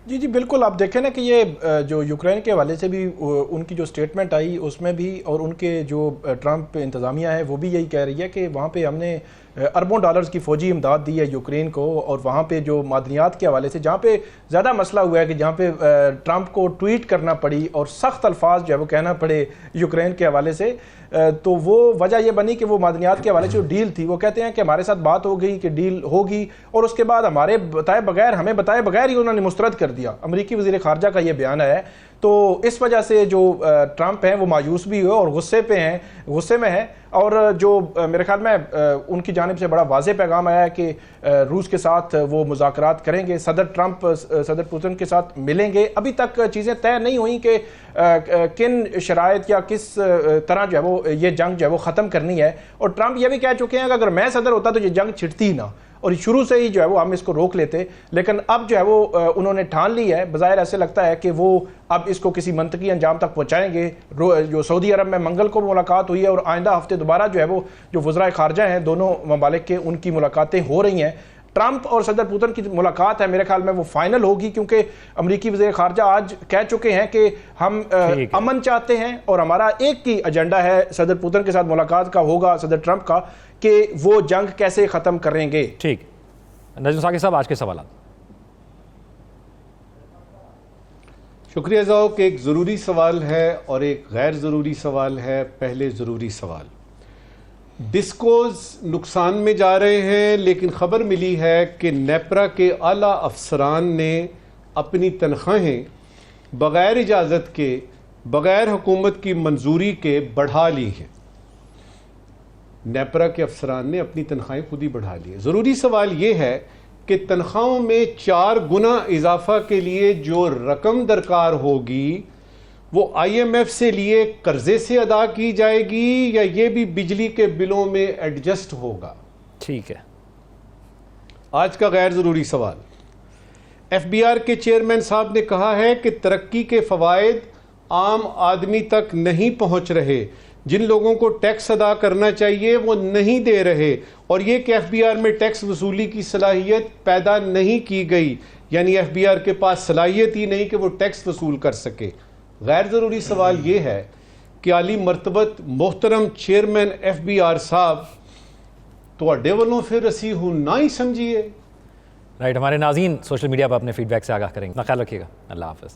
जी बिल्कुल। आप देखें ना कि ये जो यूक्रेन के हवाले से भी उनकी जो स्टेटमेंट आई उसमें भी, और उनके जो ट्रंप इंतज़ामिया है वो भी यही कह रही है कि वहाँ पे हमने अरबों डॉलर्स की फ़ौजी इमदाद दी है यूक्रेन को, और वहाँ पे जो मादनियात के हवाले से जहाँ पे ज़्यादा मसला हुआ है कि जहाँ पे ट्रंप को ट्वीट करना पड़ी और सख्त अल्फाज जो है वो कहना पड़े यूक्रेन के हवाले से, तो वो वजह यह बनी कि वो मादनियात के हवाले से जो डील थी, वो कहते हैं कि हमारे साथ बात हो गई कि डील होगी, और उसके बाद हमें बताए बगैर ही उन्होंने मुस्तरद कर दिया। अमरीकी वज़ीर ख़ारजा का ये बयान है। तो इस वजह से जो ट्रंप हैं वो मायूस भी हुए और गुस्से में हैं। और जो मेरे ख्याल में उनकी जानिब से बड़ा वाज़ेह पैगाम आया है कि रूस के साथ वो मुज़ाकरात करेंगे, सदर ट्रंप सदर पुतिन के साथ मिलेंगे। अभी तक चीज़ें तय नहीं हुई कि किन शराइत या किस तरह जो है वो ये जंग जो है वो ख़त्म करनी है। और ट्रंप ये भी कह चुके हैं कि अगर मैं सदर होता तो ये जंग छिड़ती ही ना, और शुरू से ही जो है वो हम इसको रोक लेते। लेकिन अब जो है वो उन्होंने ठान ली है, बज़ाहिर ऐसे लगता है कि वो अब इसको किसी मंतकी अंजाम तक पहुँचाएंगे। जो सऊदी अरब में मंगल को मुलाकात हुई है और आइंदा हफ्ते दोबारा जो है वो जो वज़राए ख़ारजा हैं दोनों ममालिक के, उनकी मुलाकातें हो रही हैं। ट्रंप और सदर पुतिन की मुलाकात है, मेरे ख्याल में वो फाइनल होगी, क्योंकि अमरीकी वज़ीर ख़ारजा आज कह चुके हैं कि हम अमन चाहते हैं और हमारा एक ही एजेंडा है सदर पुतिन के साथ मुलाकात का होगा, सदर ट्रंप का, कि वो जंग कैसे ख़त्म करेंगे। ठीक, नजम साकिब साहब आज के सवाल। शुक्रिया ज़ौक। एक ज़रूरी सवाल है और एक गैर ज़रूरी सवाल है। पहले ज़रूरी सवाल, डिस्कोज नुकसान में जा रहे हैं, लेकिन खबर मिली है कि नेपरा के आला अफसरान ने अपनी तनख्वाहें बग़ैर इजाज़त के, बग़ैर हुकूमत की मंजूरी के बढ़ा ली हैं। नेपरा के अफसरान ने अपनी तनख्वाहें खुद ही बढ़ा ली है। ज़रूरी सवाल ये है कि तनख्वाहों में 4 गुना इजाफा के लिए जो रकम दरकार होगी वो IMF से लिए कर्जे से अदा की जाएगी या ये भी बिजली के बिलों में एडजस्ट होगा? ठीक है, आज का गैर ज़रूरी सवाल, FBR के चेयरमैन साहब ने कहा है कि तरक्की के फ़वाइद आम आदमी तक नहीं पहुंच रहे, जिन लोगों को टैक्स अदा करना चाहिए वो नहीं दे रहे, और ये कि FBR में टैक्स वसूली की सलाहियत पैदा नहीं की गई, यानी FBR के पास सलाहियत ही नहीं कि वो टैक्स वसूल कर सके। गैर ज़रूरी सवाल ये है कि आली मरतबत मोहतरम चेयरमैन FBR साहब तुहाडे वालों फिर असी हूँ ना ही समझिए। राइट, हमारे नाज़रीन सोशल मीडिया पर अपने फीडबैक से आगाह करेंगे। अपना ख्याल रखिएगा, अल्लाह हाफ़िज़।